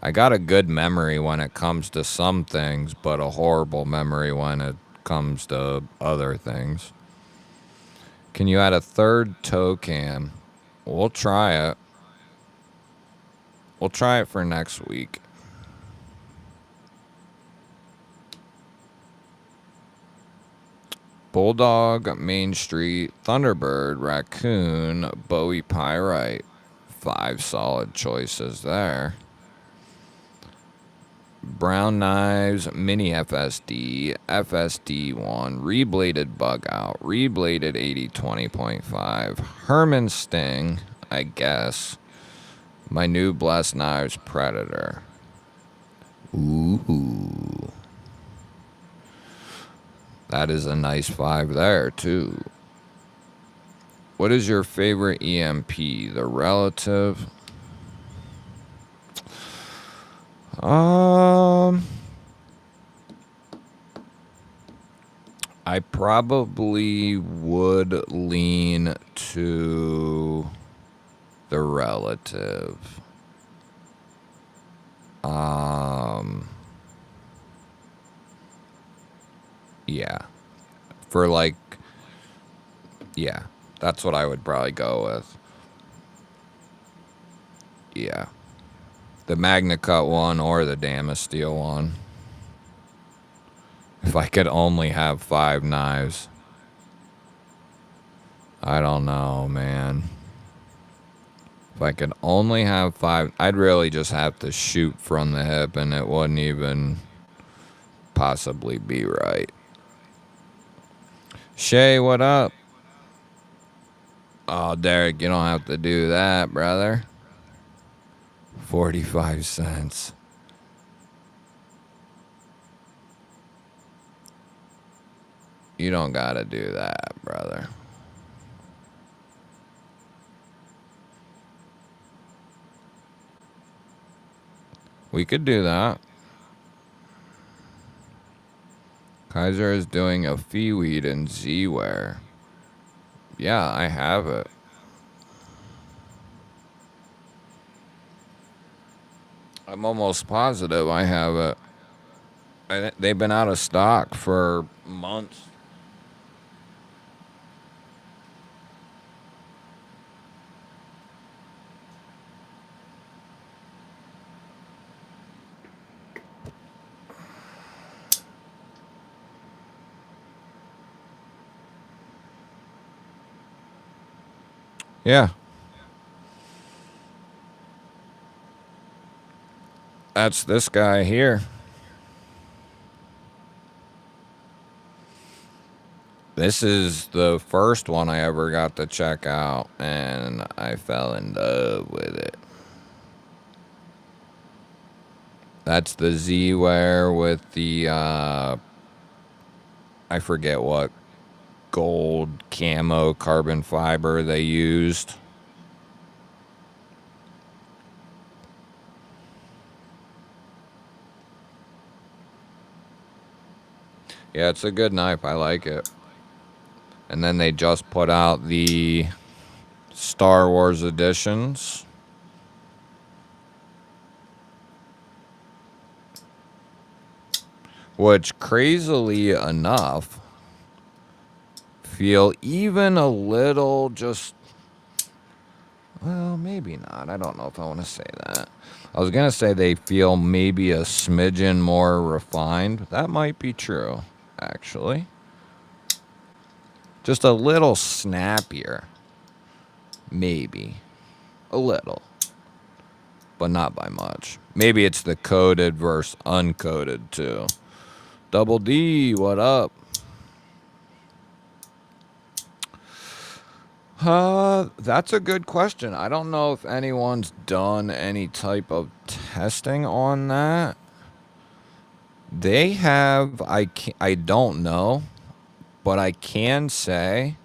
I got a good memory when it comes to some things, but a horrible memory when it comes to other things. Can you add a 3rd toe cam? We'll try it. We'll try it for next week. Bulldog, Main Street, Thunderbird, Raccoon, Bowie Pyrite. 5 solid choices there. Brown Knives, Mini FSD, FSD1, Rebladed Bug Out, Rebladed 80-20.5, Herman Sting, I guess. My new Blessed Knives Predator. Ooh. That is a nice 5 there, too. What is your favorite EMP? The Relative? I probably would lean to the Relative. Yeah. For like, yeah, that's what I would probably go with. Yeah. The Magna Cut one or the Damasteel one. If I could only have 5 knives. I don't know, man. If I could only have 5, I'd really just have to shoot from the hip and it wouldn't even possibly be right. Shay, what up? Oh, Derek, you don't have to do that, brother. 45 cents. You don't gotta do that, brother. We could do that. Kaiser is doing a Feeweed in Z-Ware. Yeah, I have it. I'm almost positive I have it. They've been out of stock for months. Yeah. That's this guy here. This is the first one I ever got to check out, and I fell in love with it. That's the Z-Ware with the, I forget what gold camo carbon fiber they used. Yeah, it's a good knife. I like it. And then they just put out the Star Wars editions. Which, crazily enough, feel even a little just... Well, maybe not. I don't know if I want to say that. I was going to say they feel maybe a smidgen more refined. That might be true, actually. Just a little snappier. Maybe. A little. But not by much. Maybe it's the coated versus uncoated, too. Double D, what up? That's a good question. I don't know if anyone's done any type of testing on that. They have, I don't know, but I can say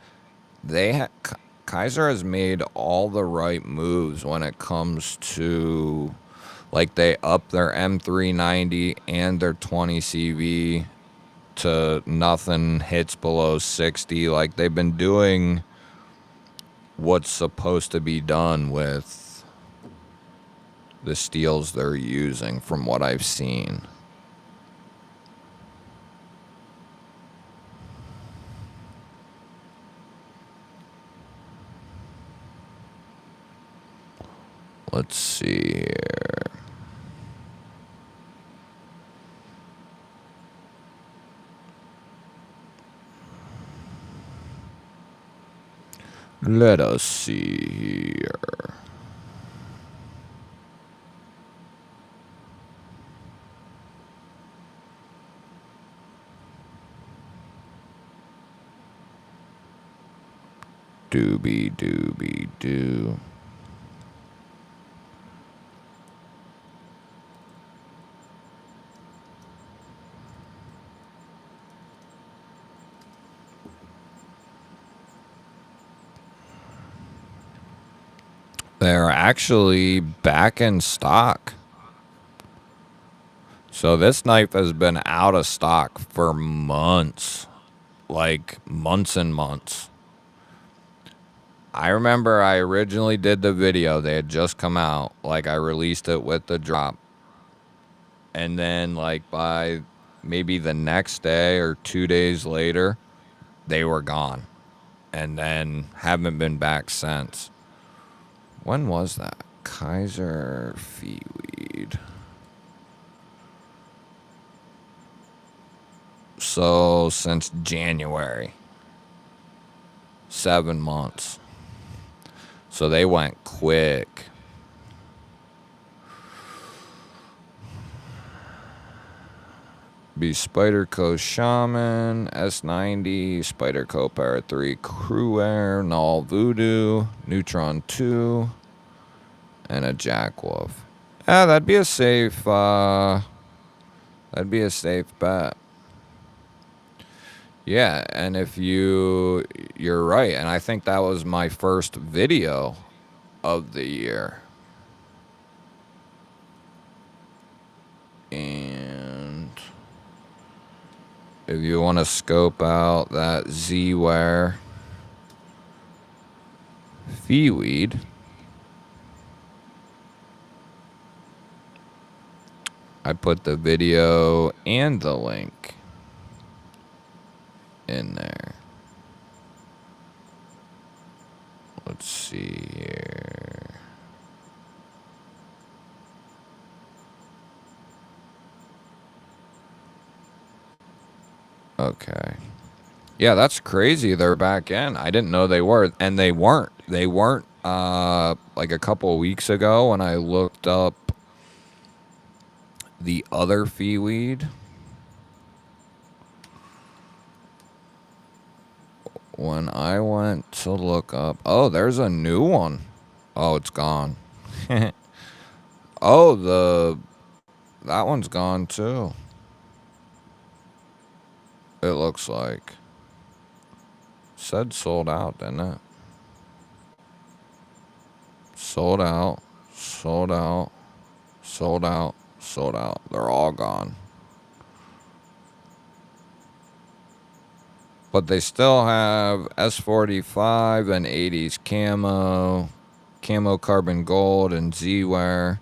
Kaiser has made all the right moves when it comes to, like, they up their M390 and their 20 CV to nothing hits below 60. Like, they've been doing what's supposed to be done with the steels they're using from what I've seen. Let's see here. Let us see here. Doobie doobie doo. They're actually back in stock. So this knife has been out of stock for months. Like months and months. I remember I originally did the video. They had just come out. Like, I released it with the drop. And then, like, by maybe the next day or 2 days later, they were gone. And then haven't been back since. When was that? Kaiser Feeweed. So, since January. 7 months. So they went quick. Be Spyderco Shaman, S90, Spyderco Para 3 Crew Air, Null Voodoo, Neutron 2, and a Jackwolf. Yeah, that'd be a safe bet. Yeah, and if you're right, and I think that was my first video of the year. And if you want to scope out that Z-Ware Feeweed, I put the video and the link in there. Let's see here. Okay. Yeah, that's crazy. They're back in. I didn't know they were. And they weren't. They weren't like a couple of weeks ago when I looked up the other Feeweed. When I went to look up... Oh, there's a new one. Oh, it's gone. Oh, that one's gone too. It looks like. Said sold out, didn't it? Sold out, sold out, sold out, sold out. They're all gone. But they still have S45 and 80s camo carbon gold and Z-Ware,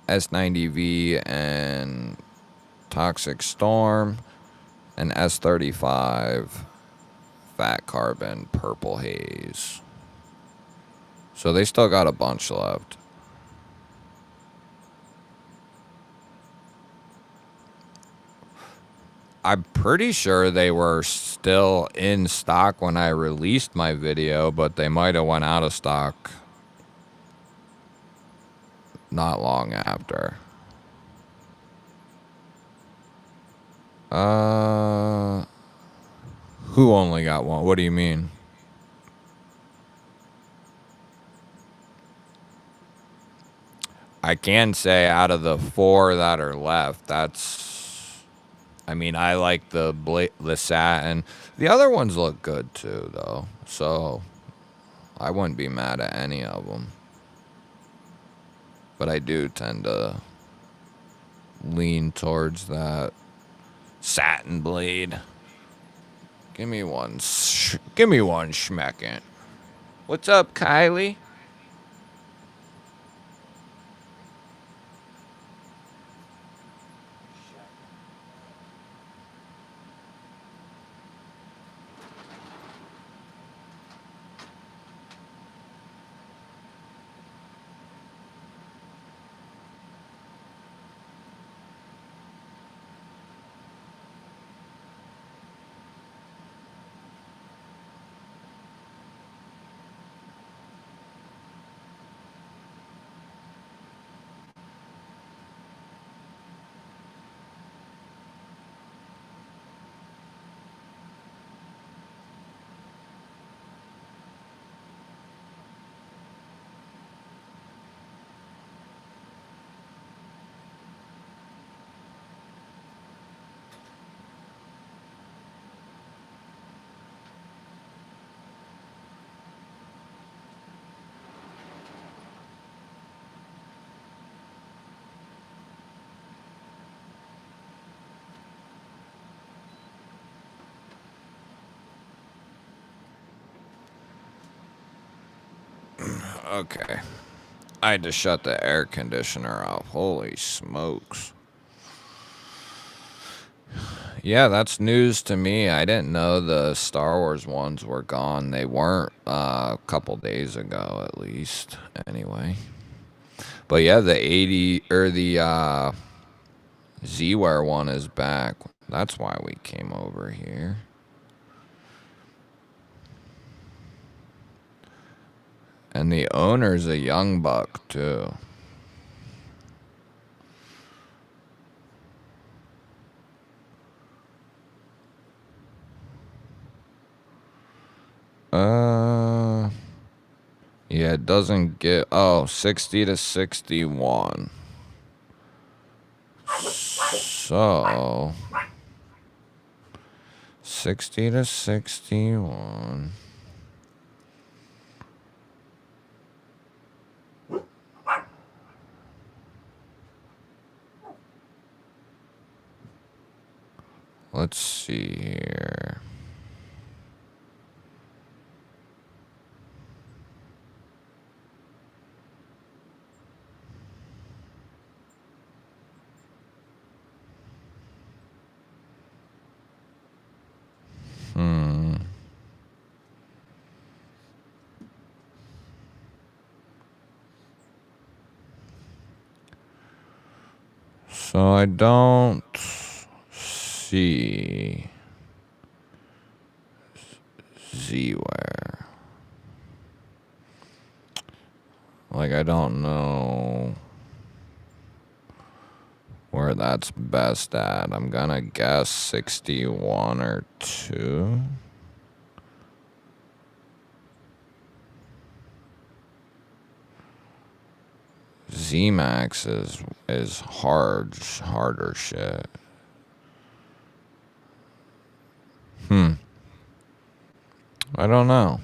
S90V and Toxic Storm, and S35 fat carbon purple haze. So they still got a bunch left. I'm pretty sure they were still in stock when I released my video, but they might have went out of stock not long after. Who only got one? What do you mean? I can say out of the 4 that are left, I mean, I like the satin. The other ones look good too, though. So I wouldn't be mad at any of them. But I do tend to lean towards that satin blade. Give me one schmeckin'. What's up, Kylie? Okay. I had to shut the air conditioner off. Holy smokes. Yeah, that's news to me. I didn't know the Star Wars ones were gone. They weren't a couple days ago, at least. Anyway. But yeah, the 80 or the Z-Ware one is back. That's why we came over here. And the owner's a young buck, too. Yeah, it doesn't get... Oh, 60 to 61. So... 60 to 61. Let's see here. So I don't see Z-Ware. Like, I don't know where that's best at. I'm gonna guess 61 or 2. Z-Max is harder shit. I don't know.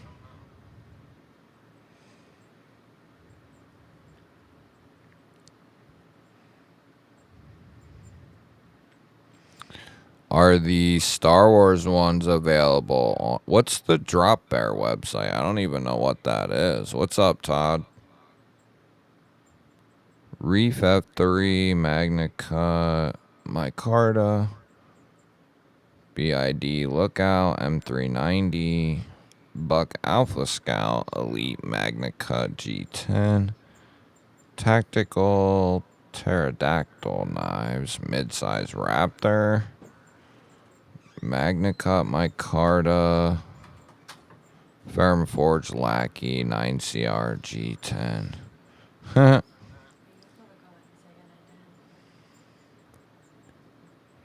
Are the Star Wars ones available? What's the Drop Bear website? I don't even know what that is. What's up, Todd? Reef F3, Magna Cut, Micarta, BID Lookout, M390, Buck Alpha Scout, Elite Magna Cut G10, Tactical Pterodactyl Knives, Midsize Raptor, Magna Cut Micarta, Ferrum Forge Lackey, 9CR G10.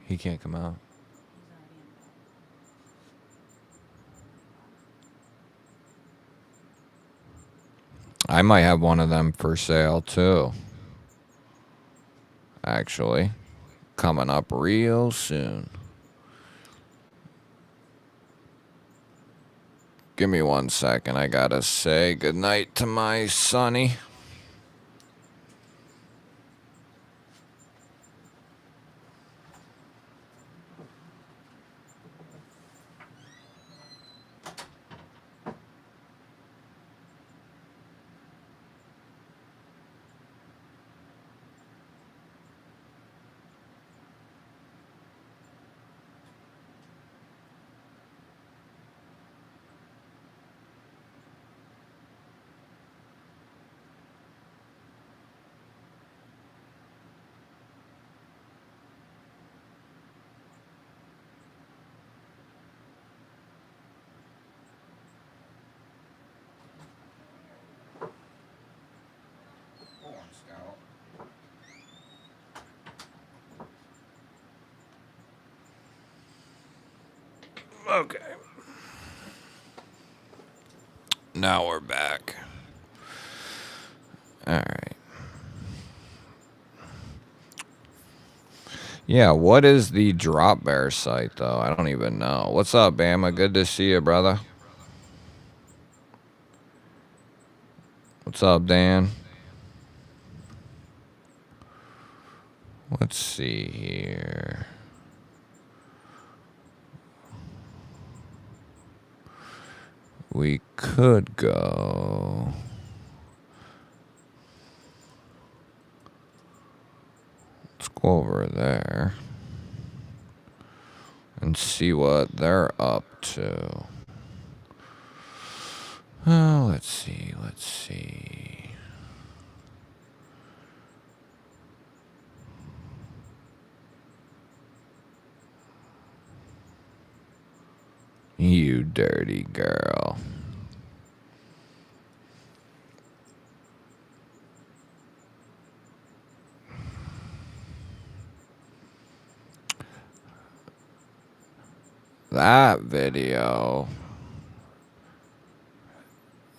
He can't come out. I might have one of them for sale too. Actually, coming up real soon. Give me 1 second. I gotta say goodnight to my sonny. Okay. Now we're back. Alright. Yeah, what is the Drop Bear site, though? I don't even know. What's up, Bama? Good to see you, brother. What's up, Dan? Let's see here. We could go... Let's go over there and see what they're up to. Oh, let's see. You dirty girl. that video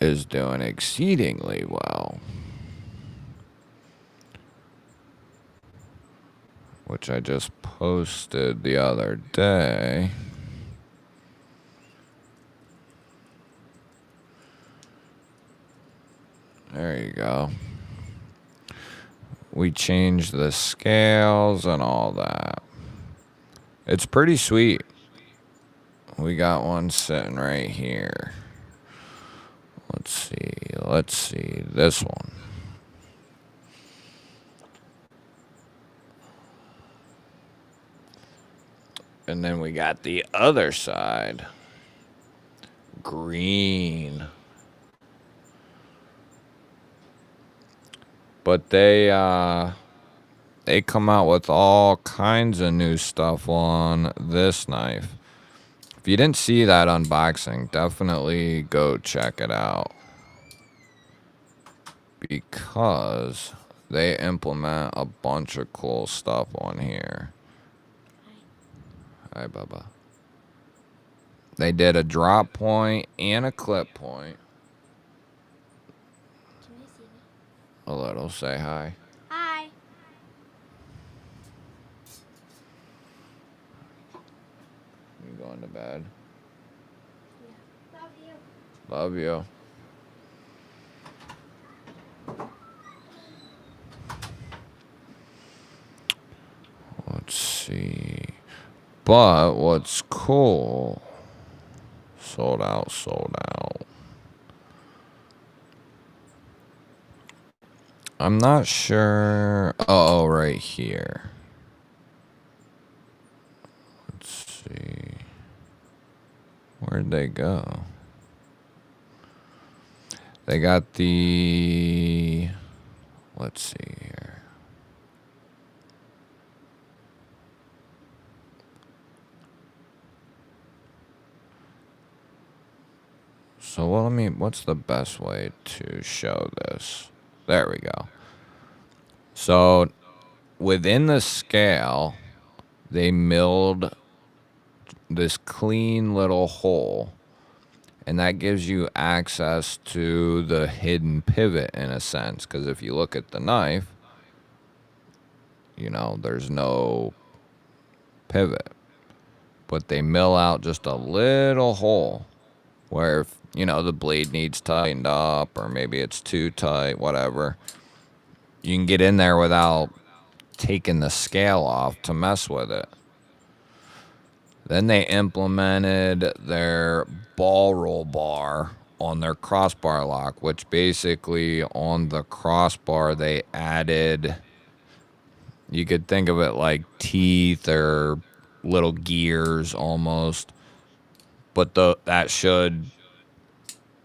is doing exceedingly well, which I just posted the other day. There you go. We changed the scales and all that. It's pretty sweet. We got one sitting right here. Let's see this one. And then we got the other side. Green. But they come out with all kinds of new stuff on this knife. If you didn't see that unboxing, definitely go check it out. Because they implement a bunch of cool stuff on here. Hi, Bubba. They did a drop point and a clip point. Can you see me? A little. Say hi. Hi. You going to bed? Yeah. Love you. Love you. Let's see. But what's cool, sold out. I'm not sure. Oh, right here. Let's see. Where'd they go? They got the, let's see here. So what's the best way to show this? There we go. So within the scale, they milled this clean little hole, and that gives you access to the hidden pivot in a sense, because if you look at the knife, you know, there's no pivot, but they mill out just a little hole where, if, you know, the blade needs tightened up or maybe it's too tight, whatever, you can get in there without taking the scale off to mess with it. Then they implemented their ball roll bar on their crossbar lock, which basically on the crossbar they added, you could think of it like teeth or little gears almost, but that should,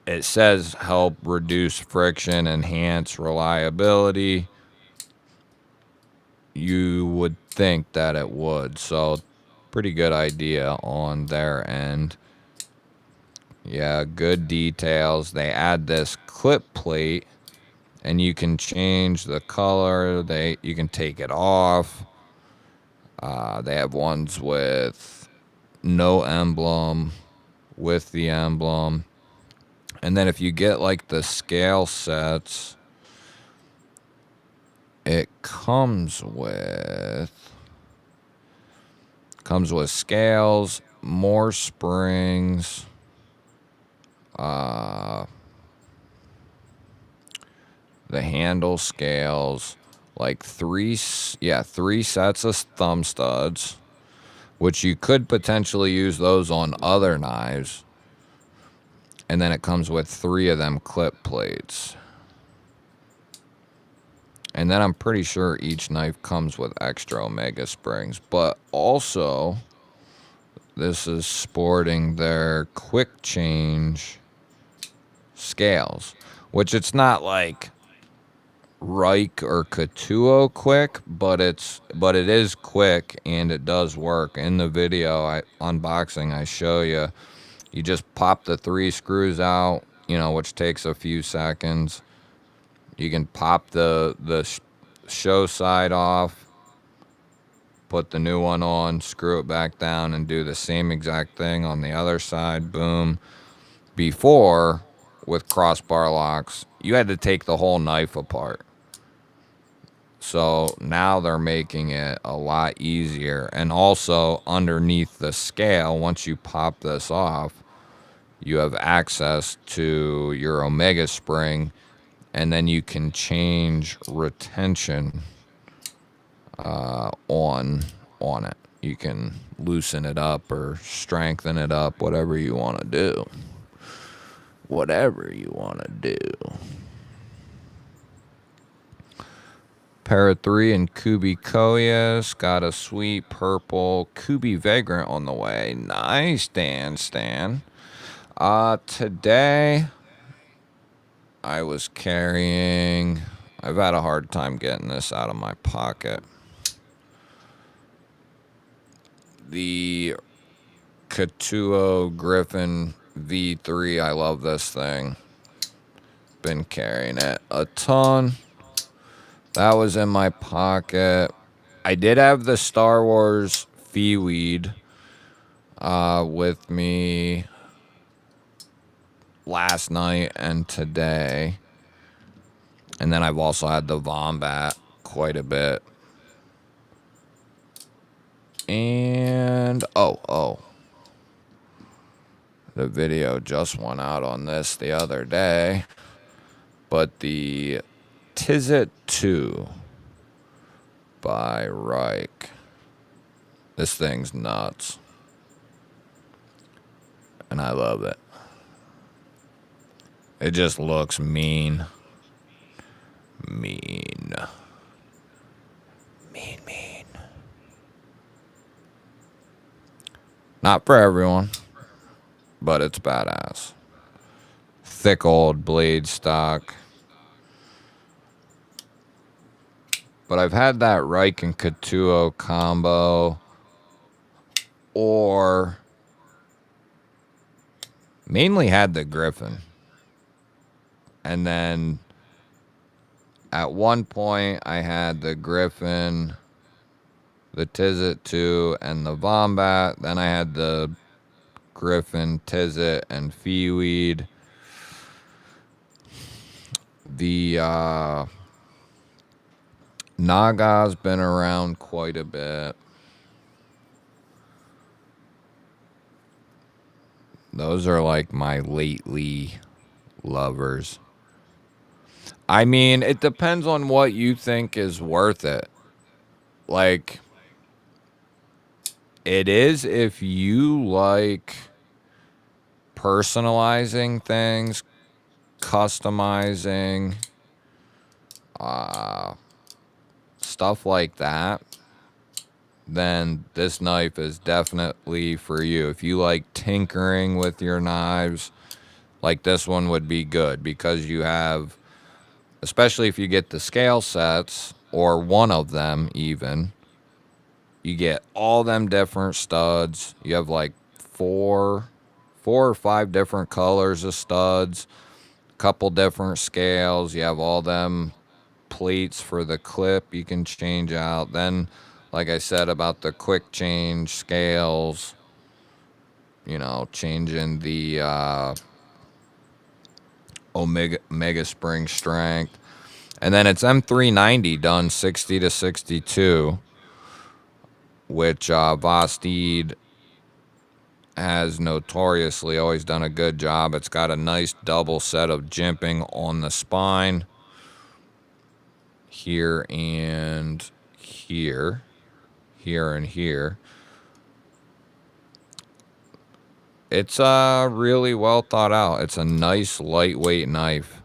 it says help reduce friction, enhance reliability. You would think that it would, so pretty good idea on their end. Yeah, good details. They add this clip plate, and you can change the color. You can take it off. They have ones with no emblem, with the emblem. And then if you get like the scale sets, it comes with scales, more springs, the handle scales, like three sets of thumb studs, which you could potentially use those on other knives. And then it comes with 3 of them clip plates. And then I'm pretty sure each knife comes with extra Omega springs. But also, this is sporting their quick change scales, which it's not like Reich or Katuo quick, but it is quick and it does work. In the video unboxing, I show you. You just pop the 3 screws out, you know, which takes a few seconds. You can pop the show side off, put the new one on, screw it back down, and do the same exact thing on the other side. Boom. Before, with crossbar locks, you had to take the whole knife apart. So now they're making it a lot easier. And also, underneath the scale, once you pop this off, you have access to your Omega spring, and then you can change retention on it. You can loosen it up or strengthen it up, whatever you want to do. Whatever you want to do. Para 3 and Kubi Koyas. Got a sweet purple Kubi Vagrant on the way. Nice, Stan. Today, I was carrying... I've had a hard time getting this out of my pocket. The Katuo Griffin V3. I love this thing. Been carrying it a ton. That was in my pocket. I did have the Star Wars Feeweed with me last night and today. And then I've also had the Wombat quite a bit. And, oh. The video just went out on this the other day. But the Tizzit 2 by Reich. This thing's nuts. And I love it. It just looks mean. Mean. Not for everyone, but it's badass. Thick old blade stock. But I've had that Reich and Katuo combo, or mainly had the Griffin. And then at one point I had the Griffin, the Tizzit 2, and the Wombat. Then I had the Griffin, Tizzit, and Feeweed. The Naga's been around quite a bit. Those are like my lately lovers. I mean, it depends on what you think is worth it. Like, it is if you like personalizing things, customizing, stuff like that, then this knife is definitely for you. If you like tinkering with your knives, like this one would be good because you have, especially if you get the scale sets or one of them even, you get all them different studs. You have like four or five different colors of studs, couple different scales. You have all them plates for the clip you can change out. Then, like I said about the quick change scales, you know, changing the Omega spring strength. And then it's M390 done 60 to 62, which Vosteed has notoriously always done a good job. It's got a nice double set of jimping on the spine. Here and here. Here and here. It's really well thought out. It's a nice lightweight knife.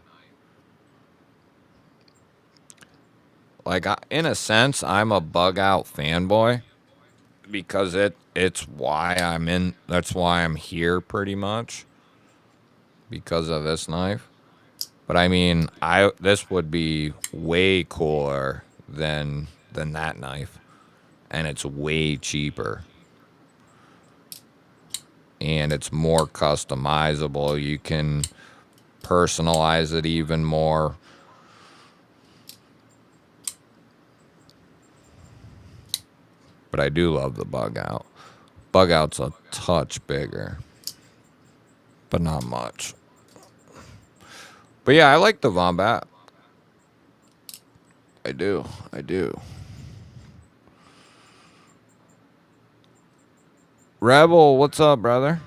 Like, in a sense, I'm a bug out fanboy because it's why I'm in. That's why I'm here pretty much, because of this knife. But I mean, this would be way cooler than that knife, and it's way cheaper. And it's more customizable. You can personalize it even more. But I do love the bug out. Bug out's a touch bigger, but not much. But yeah, I like the Vombat. I do. I do. Rebel, what's up, brother?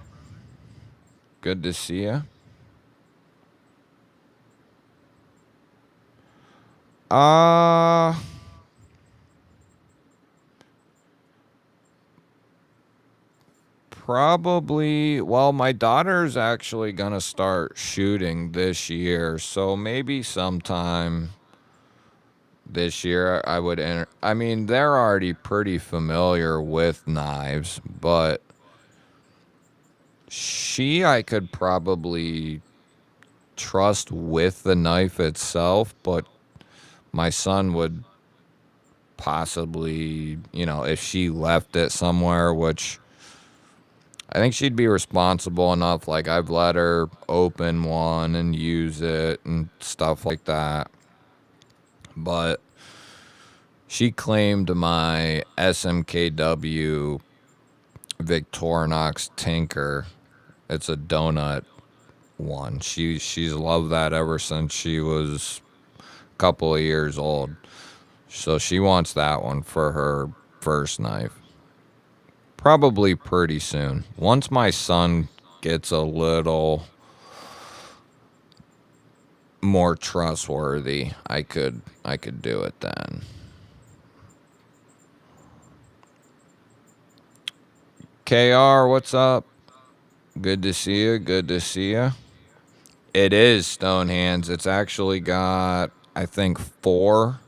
Good to see you. Probably. Well, my daughter's actually gonna start shooting this year, so maybe sometime this year I would enter. I mean, they're already pretty familiar with knives, but I could probably trust with the knife itself, but my son would possibly, if she left it somewhere, which I think she'd be responsible enough. Like, I've let her open one and use it and stuff like that. But she claimed my SMKW Victorinox Tinker. It's a donut one. She's loved that ever since she was a couple of years old. So she wants that one for her first knife. Probably pretty soon. Once my son gets a little more trustworthy, I could do it then. KR, what's up? Good to see you. Good to see you. It is Stone Hands. It's actually got, I think, four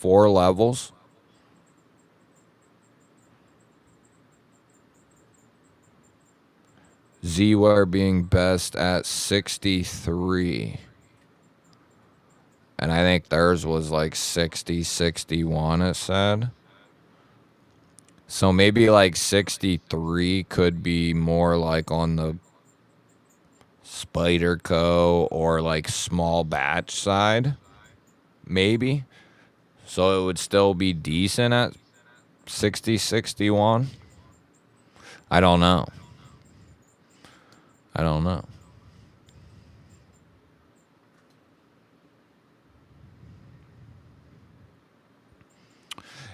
levels. Z-Ware being best at 63. And I think theirs was like 60, 61, it said. So maybe like 63 could be more like on the Spyderco or like small batch side. Maybe. So it would still be decent at 60, 61. I don't know. I don't know.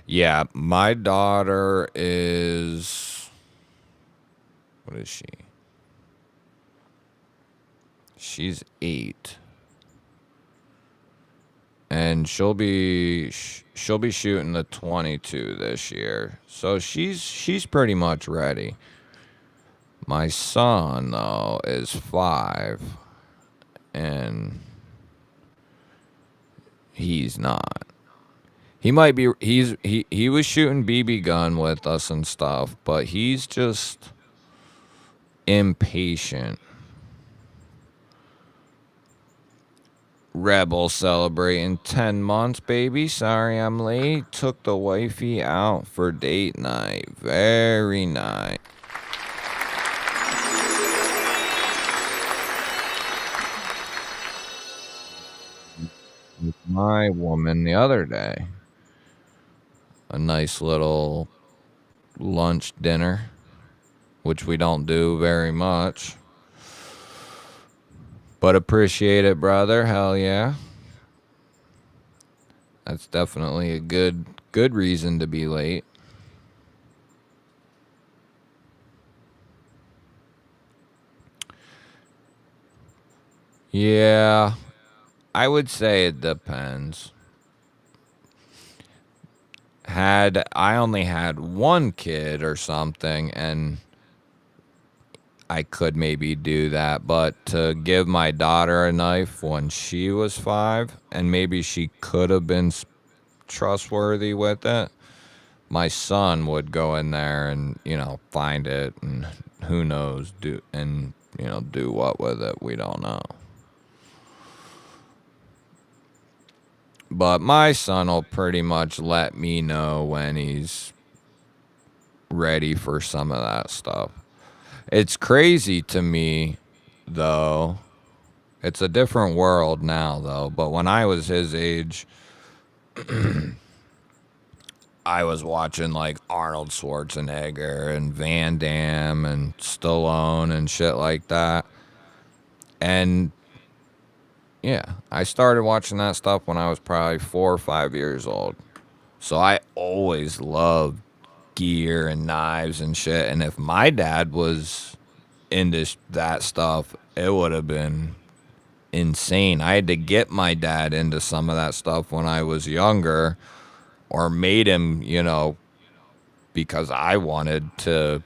Yeah, my daughter is. What is she? She's 8. And she'll be shooting the 22 this year. So she's pretty much ready. My son though is 5 and he's not. He might be he was shooting BB gun with us and stuff, but he's just impatient. Rebel celebrating 10 months, baby. Sorry I'm late. Took the wifey out for date night. Very nice. With my woman the other day. A nice little lunch dinner, which we don't do very much. But appreciate it, brother. Hell yeah. That's definitely a good reason to be late. Yeah, I would say it depends. Had I only had one kid or something, and I could maybe do that, but to give my daughter a knife when she was 5, and maybe she could have been trustworthy with it, my son would go in there and, find it, and who knows, do what with it, we don't know. But my son will pretty much let me know when he's ready for some of that stuff. It's crazy to me, though. It's a different world now, though. But when I was his age, I was watching like Arnold Schwarzenegger and Van Damme and Stallone and shit like that. And yeah, I started watching that stuff when I was probably 4 or 5 years old. So I always loved gear and knives and shit. And if my dad was into that stuff, it would have been insane. I had to get my dad into some of that stuff when I was younger, or made him, because I wanted to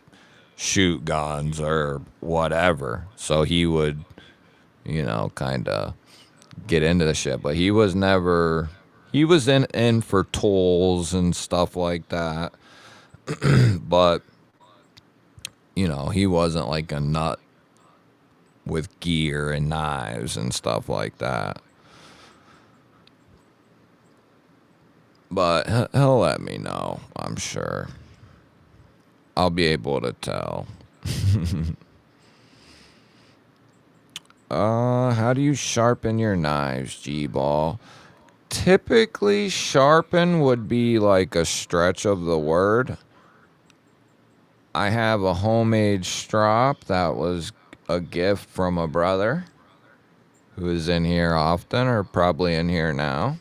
shoot guns or whatever. So he would, kind of get into the shit. But he was never, he was in for tools and stuff like that. But, he wasn't like a nut with gear and knives and stuff like that. But he'll let me know, I'm sure. I'll be able to tell. How do you sharpen your knives, GBall? Typically, sharpen would be like a stretch of the word. I have a homemade strop that was a gift from a brother who is in here often, or probably in here now.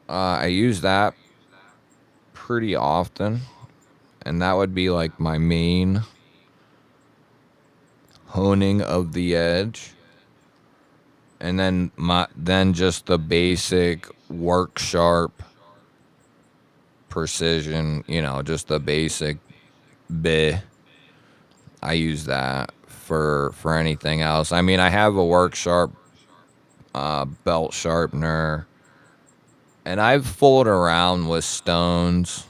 I use that pretty often, and that would be like my main honing of the edge. And then just the basic work sharp precision, just the basic bit. I use that for anything else. I mean, I have a work sharp belt sharpener, and I've fooled around with stones,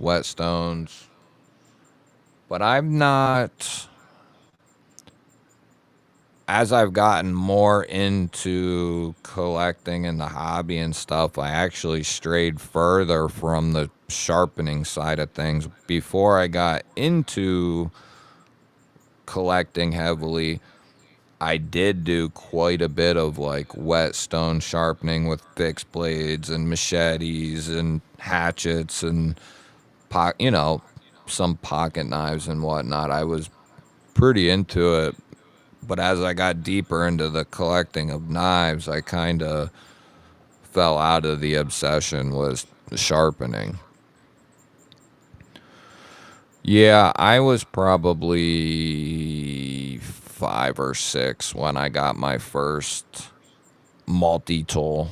whetstones, but I'm not. As I've gotten more into collecting and the hobby and stuff, I actually strayed further from the sharpening side of things. Before I got into collecting heavily, I did do quite a bit of like whetstone sharpening with fixed blades and machetes and hatchets and some pocket knives and whatnot. I was pretty into it. But as I got deeper into the collecting of knives, I kind of fell out of the obsession with sharpening. Yeah, I was probably 5 or 6 when I got my first multi-tool.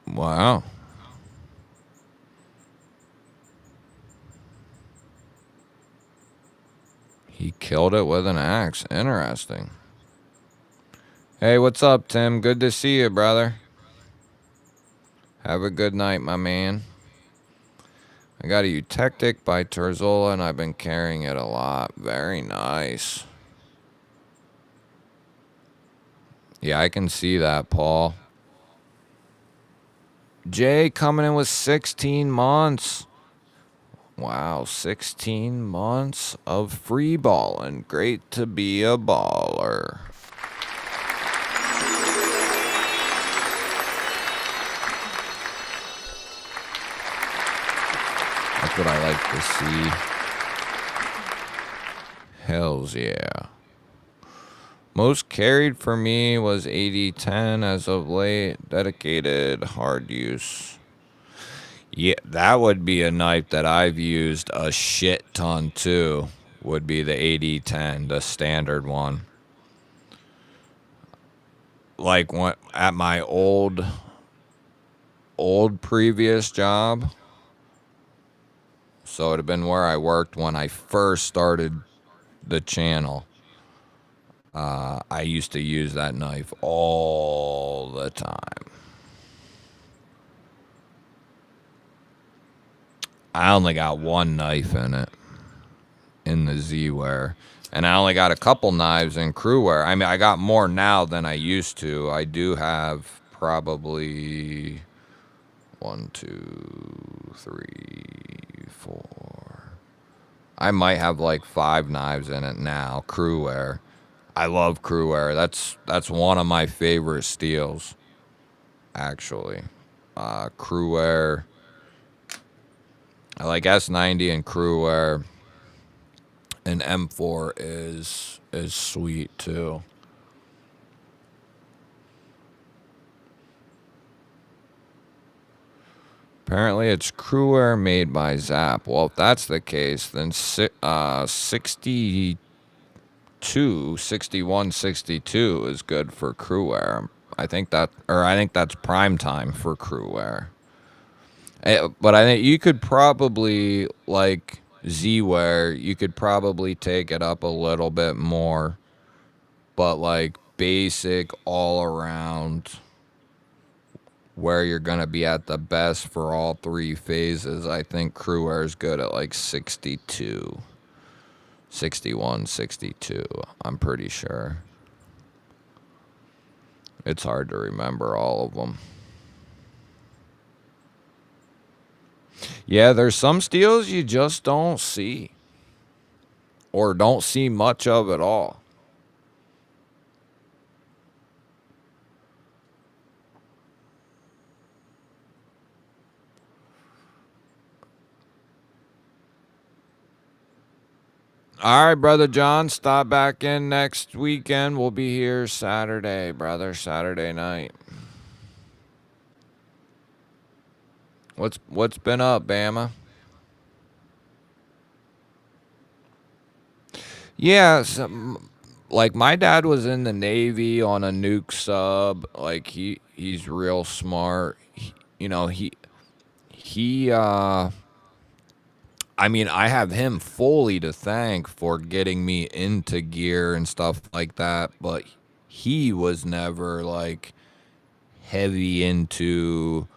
Wow. He killed it with an axe. Interesting. Hey, what's up, Tim? Good to see you, brother. Have a good night, my man. I got a Eutectic by Terzola, and I've been carrying it a lot. Very nice. Yeah, I can see that, Paul. Jay coming in with 16 months. Wow, 16 months of free balling. Great to be a baller. That's what I like to see. Hells yeah. Most carried for me was 80-10 as of late. Dedicated hard use. Yeah, that would be a knife that I've used a shit ton too. Would be the 80-10, the standard one. Like at my old previous job. So it'd have been where I worked when I first started the channel. I used to use that knife all the time. I only got one knife in it, in the Z-Wear. And I only got a couple knives in Crewwear. I mean, I got more now than I used to. I do have probably 1, 2, 3, 4. I might have like 5 knives in it now, Crewwear. I love Crewware. That's one of my favorite steels, actually. Crewware. I like S90 and Crewware, and M4 is sweet too. Apparently, it's Crewware made by Zap. Well, if that's the case, then 62, 61, 62 is good for Crewware. I think that's prime time for Crewware. But I think you could probably, like Z-Ware, you could probably take it up a little bit more. But like basic all around, where you're going to be at the best for all three phases, I think Crewware is good at like 62, 61, 62. I'm pretty sure. It's hard to remember all of them. Yeah, there's some steels you just don't see, or don't see much of at all. All right, Brother John, stop back in next weekend. We'll be here Saturday, brother, Saturday night. What's been up, Bama? Yeah, like my dad was in the Navy on a nuke sub. Like he's real smart. You know, he I mean, I have him fully to thank for getting me into gear and stuff like that, but he was never like heavy into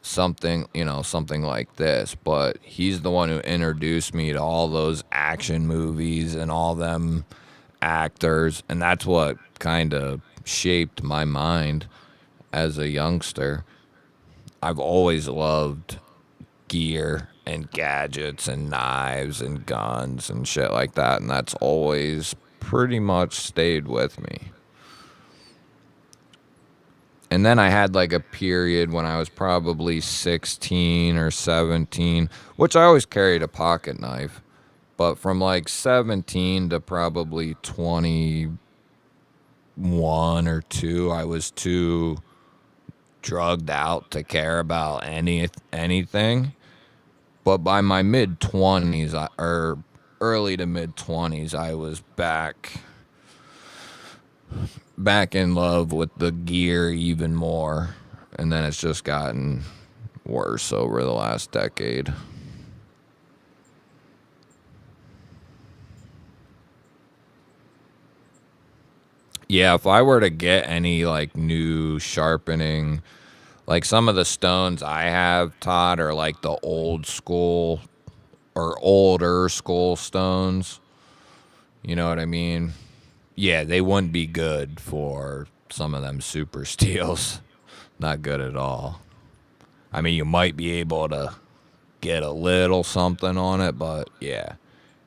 something, something like this, but he's the one who introduced me to all those action movies and all them actors, and that's what kind of shaped my mind as a youngster. I've always loved gear and gadgets and knives and guns and shit like that, and that's always pretty much stayed with me. And then I had like a period when I was probably 16 or 17, which I always carried a pocket knife. But from like 17 to probably 21 or 2, I was too drugged out to care about anything. But by my mid 20s, or early to mid 20s, I was back in love with the gear even more. And then it's just gotten worse over the last decade. Yeah, if I were to get any like new sharpening, like some of the stones I have, Todd, are like the old school or older school stones. You know what I mean? Yeah, they wouldn't be good for some of them super steels. Not good at all. I mean, you might be able to get a little something on it, but yeah,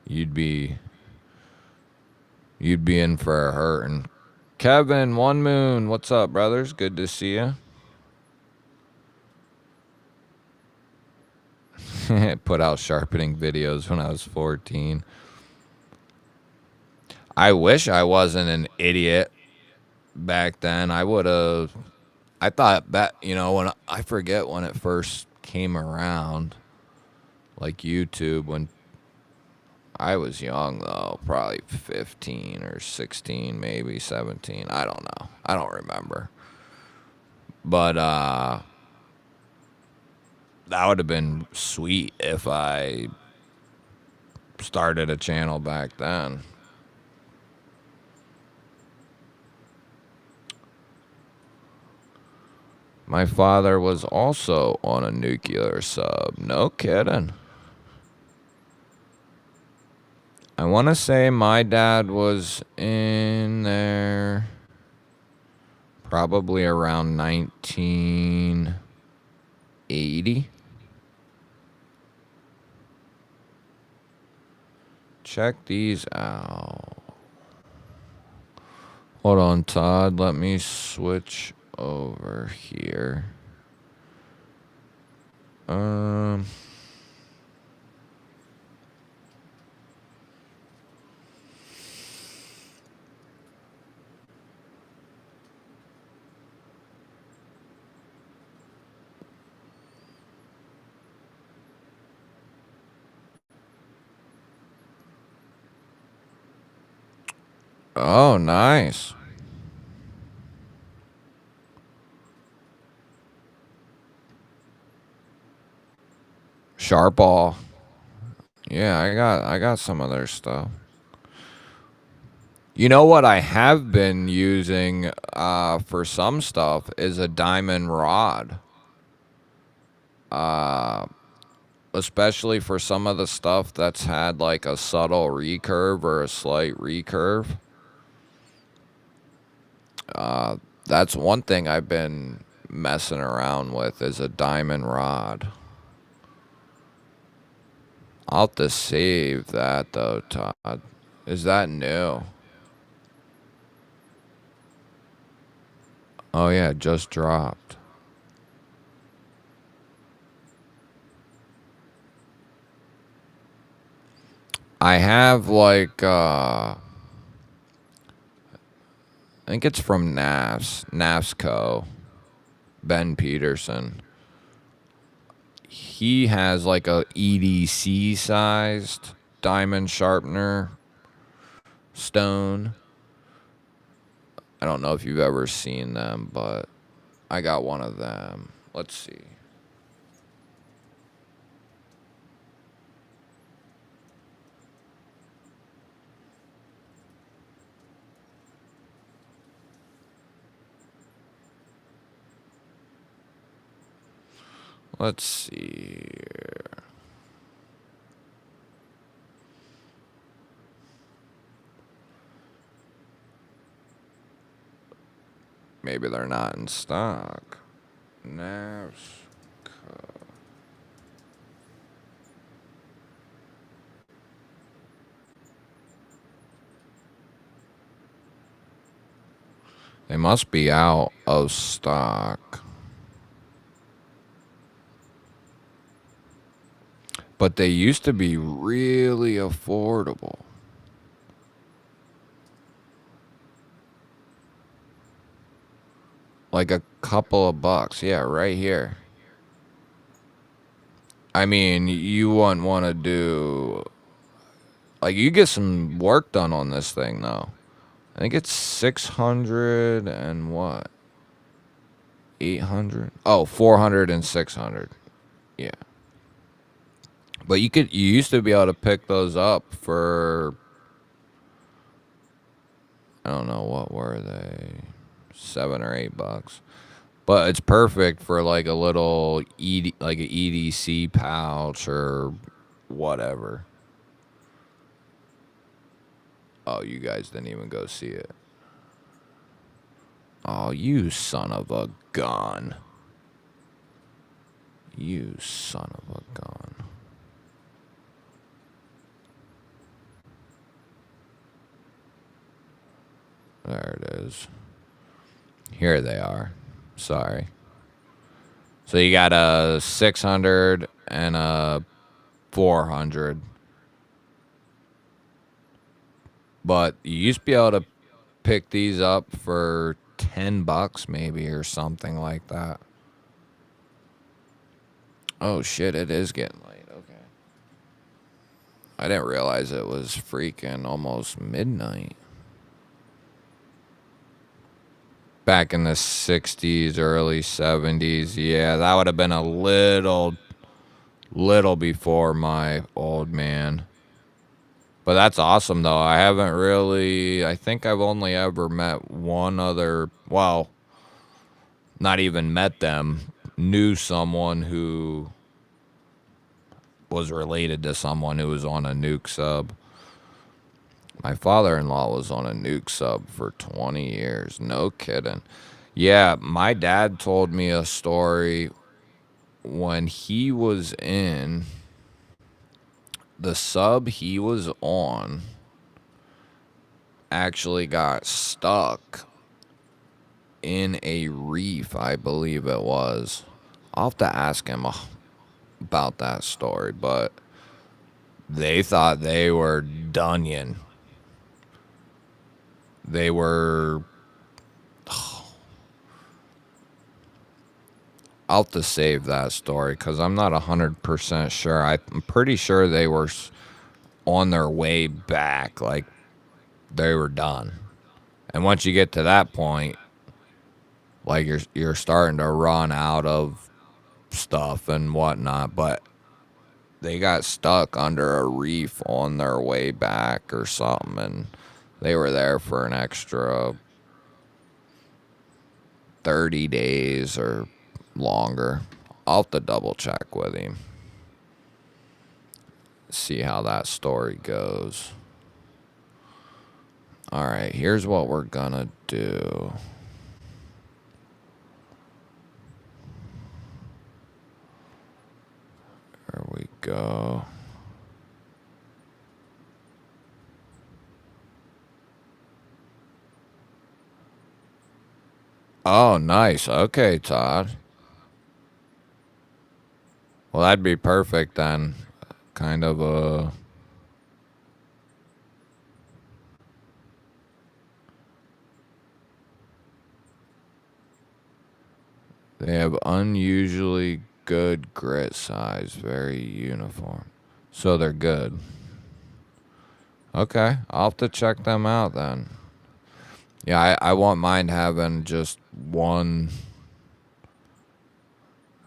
you'd be in for a hurting. Kevin, One Moon, what's up, brothers? Good to see you. Put out sharpening videos when I was 14. I wish I wasn't an idiot back then. I would have. I thought that, when I forget when it first came around, like YouTube, when I was young, though, probably 15 or 16, maybe 17. I don't know. I don't remember. But that would have been sweet if I started a channel back then. My father was also on a nuclear sub. No kidding. I want to say my dad was in there probably around 1980. Check these out. Hold on, Todd. Let me switch over here. Oh, nice. Sharp ball. Yeah, I got some of their stuff. You know what I have been using for some stuff is a diamond rod. Especially for some of the stuff that's had like a subtle recurve or a slight recurve. That's one thing I've been messing around with is a diamond rod. I'll have to save that though, Todd. Is that new? Oh yeah, it just dropped. I have like I think it's from NAFSCO, Ben Peterson. He has like a EDC sized diamond sharpener stone. I don't know if you've ever seen them, but I got one of them. Let's see. Let's see here. Maybe they're not in stock. Navs. They must be out of stock. But they used to be really affordable. Like a couple of bucks. Yeah, right here. I mean, you wouldn't want to do. Like, you get some work done on this thing, though. I think it's 600 and what? 800? Oh, 400 and 600. Yeah. But you used to be able to pick those up for, I don't know, what were they? $7 or $8. But it's perfect for like a little like an EDC pouch or whatever. Oh, you guys didn't even go see it. Oh, you son of a gun. You son of a gun. There it is. Here they are. Sorry. So you got a 600 and a 400. But you used to be able to pick these up for $10 maybe or something like that. Oh shit, it is getting late. Okay. I didn't realize it was freaking almost midnight. Back in the 60s, early 70s. Yeah, that would have been a little before my old man. But that's awesome though. I think I've only ever met one other, well, not even met them, knew someone who was related to someone who was on a nuke sub. My father-in-law was on a nuke sub for 20 years. No kidding. Yeah, my dad told me a story when he was in the sub he was on. actually got stuck in a reef, I believe it was. I'll have to ask him about that story, but they thought they were done. They were. I'll have to save that story because I'm not 100% sure. I'm pretty sure they were on their way back, like they were done. And once you get to that point, like you're starting to run out of stuff and whatnot, but they got stuck under a reef on their way back or something, and they were there for an extra 30 days or longer. I'll have to double check with him, see how that story goes. All right, here's what we're gonna do. There we go. Oh, nice. Okay, Todd. Well, that'd be perfect then. Kind of a. They have unusually good grit size, very uniform. So they're good. Okay, I'll have to check them out then. Yeah, I won't mind having just one,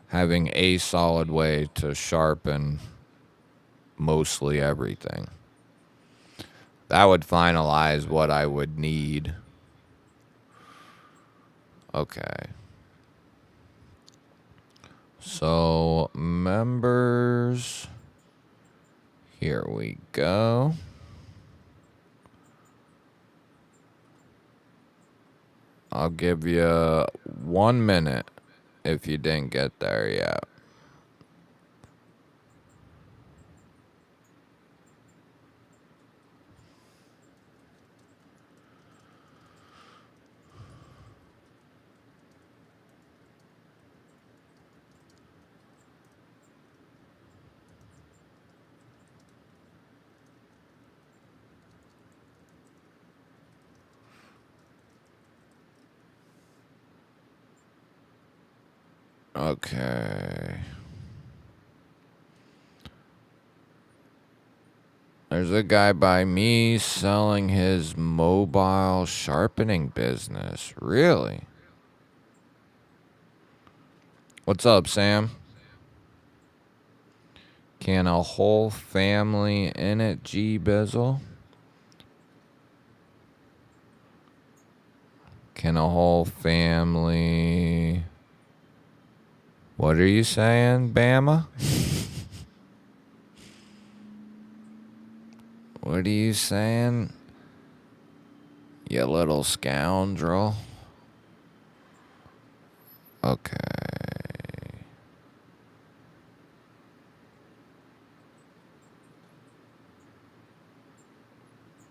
having a solid way to sharpen mostly everything. That would finalize what I would need. Okay. So, members. Here we go. I'll give you 1 minute if you didn't get there yet. Okay. There's a guy by me selling his mobile sharpening business. Really? What's up, Sam? Can a whole family in it, G-Bizzle? Can a whole family... What are you saying, Bama? What are you saying? You little scoundrel. Okay.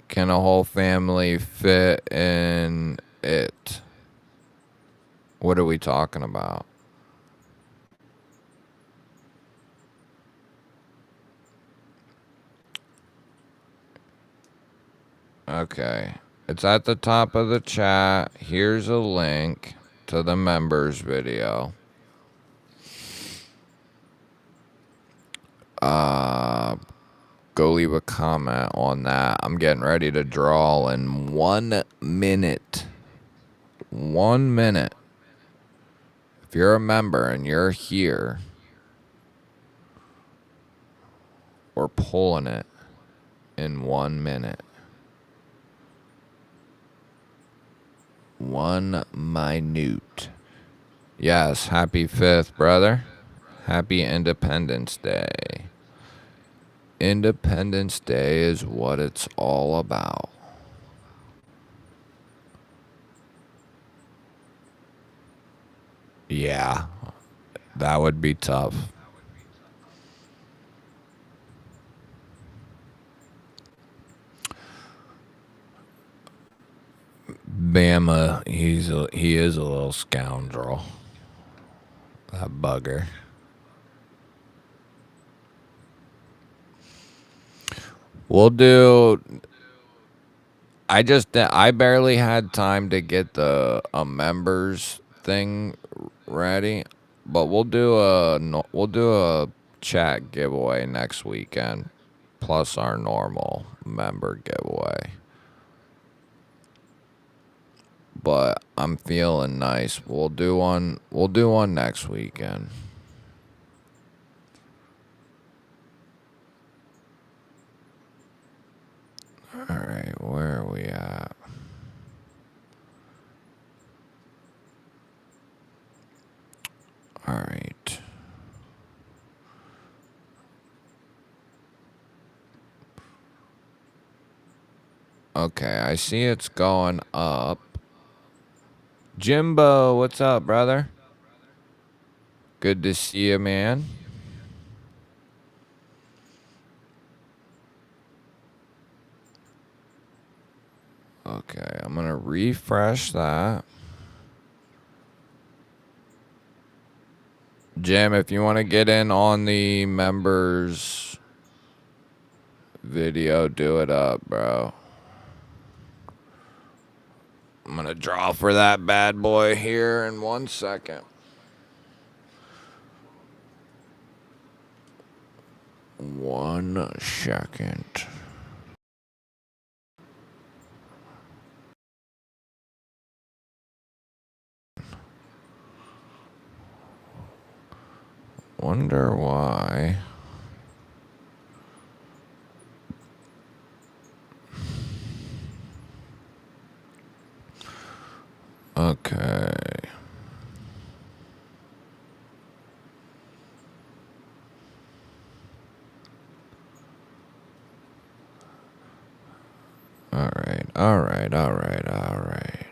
Can a whole family fit in it? What are we talking about? Okay. It's at the top of the chat. Here's a link to the members video. Go leave a comment on that. I'm getting ready to draw in 1 minute. 1 minute. If you're a member and you're here, we're pulling it in 1 minute. 1 minute. Yes, happy 5th, brother. Happy Independence Day. Independence Day is what it's all about. Yeah, that would be tough. Bama, he is a little scoundrel. That bugger. We'll do. I barely had time to get the members thing ready, but we'll do a chat giveaway next weekend, plus our normal member giveaway. But I'm feeling nice. We'll do one. We'll do one next weekend. All right, where are we at? All right. Okay, I see it's going up. Jimbo, what's up, brother? Good to see you, man. Okay, I'm gonna refresh that. Jim, if you want to get in on the members video, do it up, bro. I'm gonna draw for that bad boy here in 1 second. 1 second. Wonder why. Okay. All right. All right. All right. All right.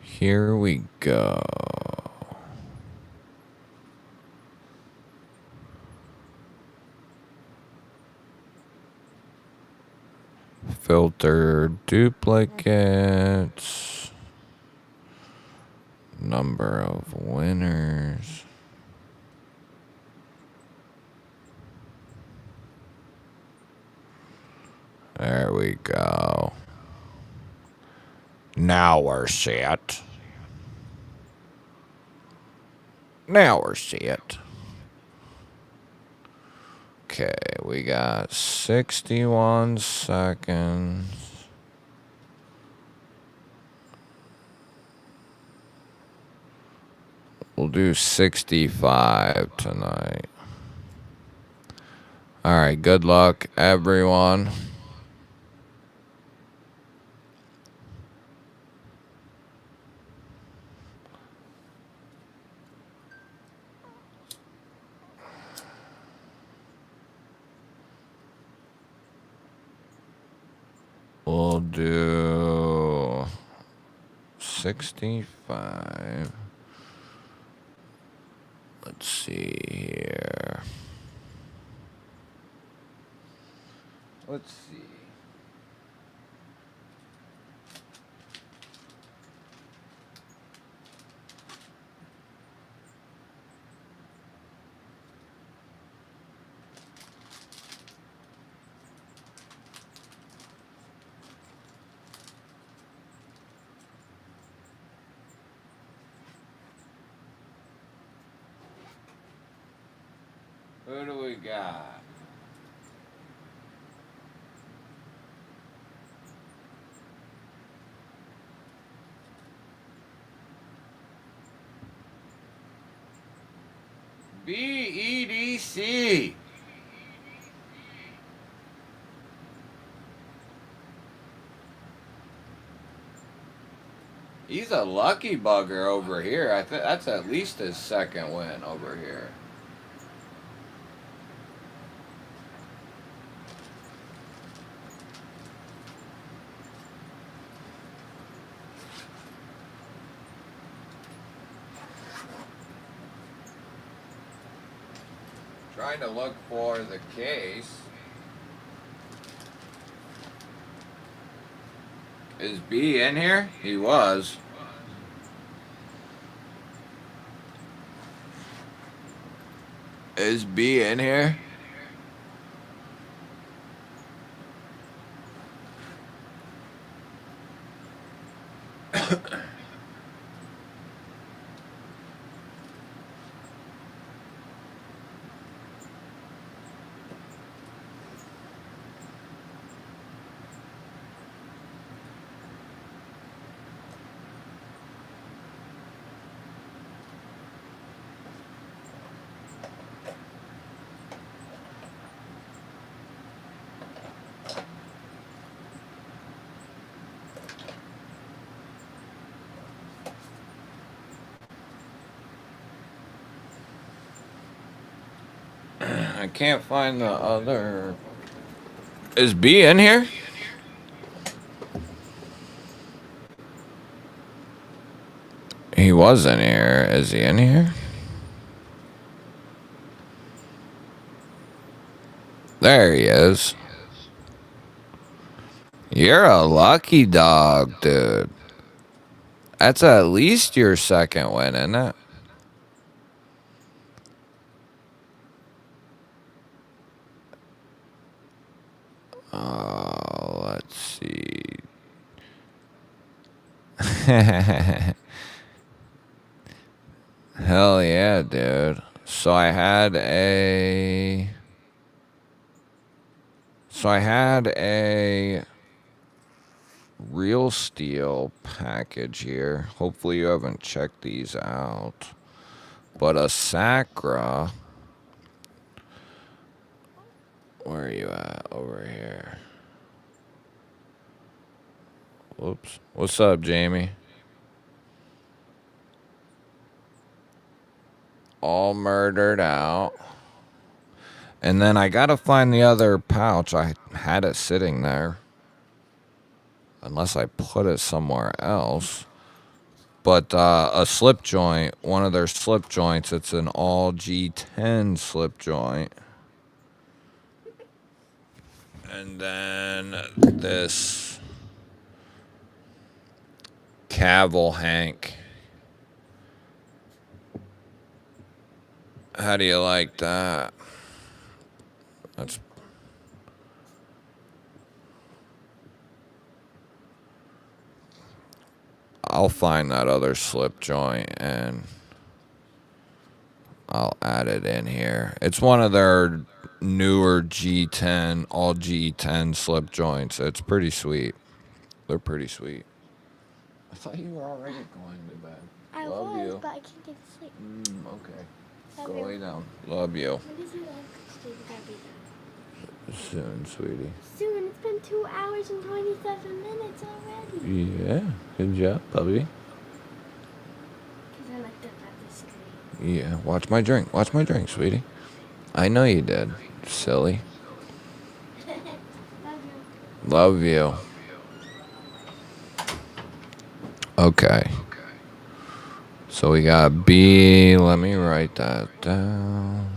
Here we go. Filter duplicates. Number of winners. There we go. Now we're set. Now we're set. Okay, we got 61 seconds. We'll do 65 tonight. All right, good luck, everyone. We'll do 65. Let's see here. Let's see. Who do we got? BEDC. He's a lucky bugger over here. I think that's at least his second win over here. Trying to look for the case. Is B in here? He was. Is B in here? I can't find the other. Is B in here? He was in here. Is he in here? There he is. You're a lucky dog, dude. That's at least your second win, isn't it? Oh, let's see. Hell yeah, dude. So I had a Real Steel package here. Hopefully you haven't checked these out. But a Sacra. Where are you at? Over here. Whoops. What's up, Jamie? All murdered out. And then I gotta find the other pouch. I had it sitting there. Unless I put it somewhere else. But a slip joint, one of their slip joints, it's an all G10 slip joint. And then this Cavill Hank. How do you like that? That's... I'll find that other slip joint and I'll add it in here. It's one of their newer G10, all G10 slip joints. It's pretty sweet. They're pretty sweet. I thought you were already going to bed. I Love was, you. but I can't get to sleep. Okay. Love Go you. lay down. Love you. When is your sleep gonna be done? Soon, sweetie. Soon. It's been 2 hours and 27 minutes already. Yeah. Good job, puppy. Because I looked up at the screen. Yeah. Watch my drink. Watch my drink, sweetie. I know you did. Silly. Love you. Love you. Okay. So we got B. Let me write that down.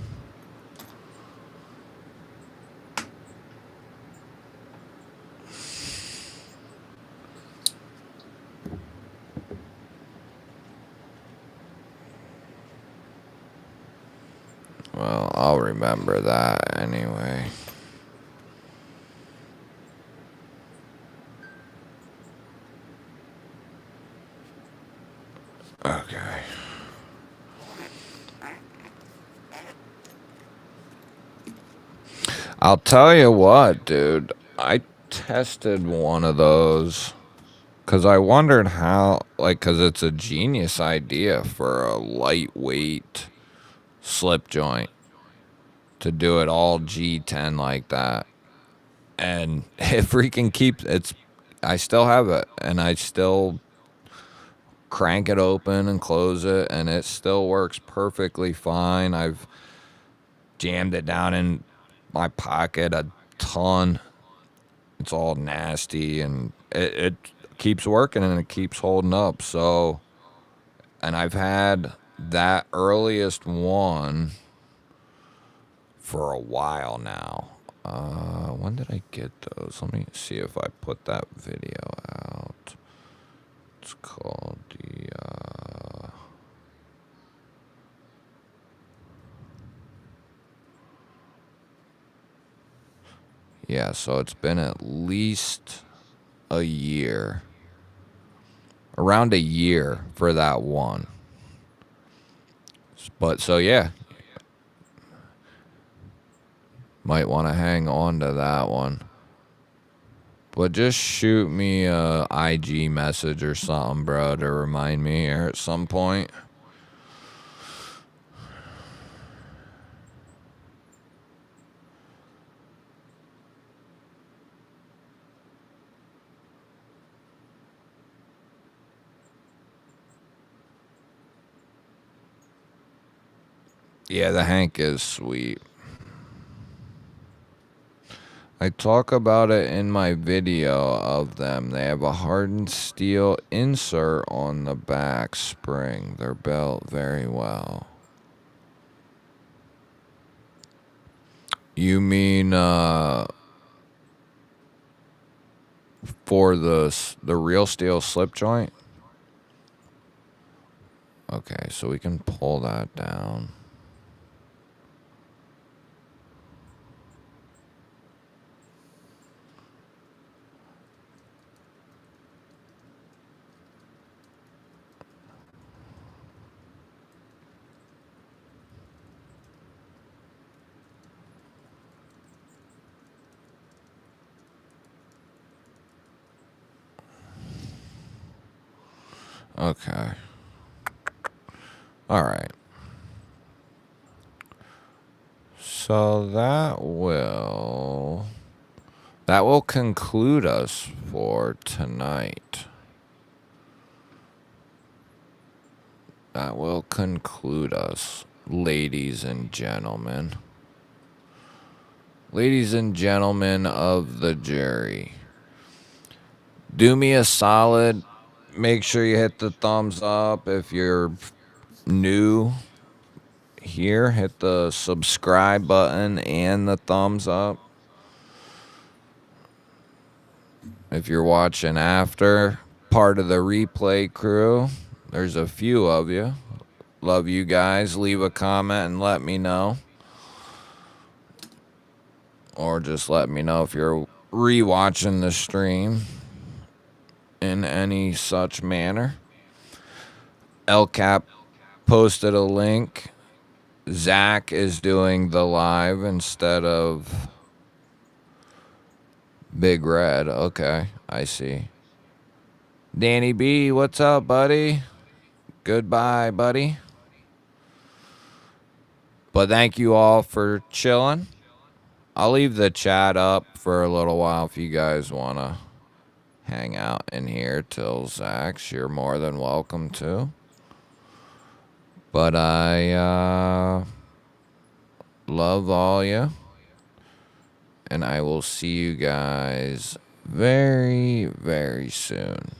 Well, I'll remember that anyway. Okay. I'll tell you what, dude. I tested one of those because I wondered how, like, because it's a genius idea for a lightweight slip joint to do it all G10 like that. And it freaking keeps, I still have it and I still crank it open and close it and it still works perfectly fine. I've jammed it down in my pocket a ton. It's all nasty and it keeps working and it keeps holding up. So, and I've had that earliest one for a while now. When did I get those? Let me see if I put that video out. Yeah, so it's been at least a year. Around a year for that one. But so yeah. Might want to hang on to that one. But just shoot me a IG message or something, bro, to remind me here at some point. Yeah, the Hank is sweet. I talk about it in my video of them. They have a hardened steel insert on the back spring. They're built very well. You mean for the real steel slip joint? Okay, so we can pull that down. Okay. All right. So that will conclude us for tonight. That will conclude us, ladies and gentlemen. Ladies and gentlemen of the jury. Do me a solid. Make sure you hit the thumbs up. If you're new here, hit the subscribe button and the thumbs up. If you're watching after, part of the replay crew, there's a few of you. Love you guys. Leave a comment and let me know. Or just let me know if you're rewatching the stream in any such manner. LCAP posted a link. Zach is doing the live instead of Big Red. Okay, I see. Danny B, what's up, buddy? Goodbye, buddy. But thank you all for chilling. I'll leave the chat up for a little while if you guys want to hang out in here till Zach's. You're more than welcome to. But I love all you. And I will see you guys very, very soon.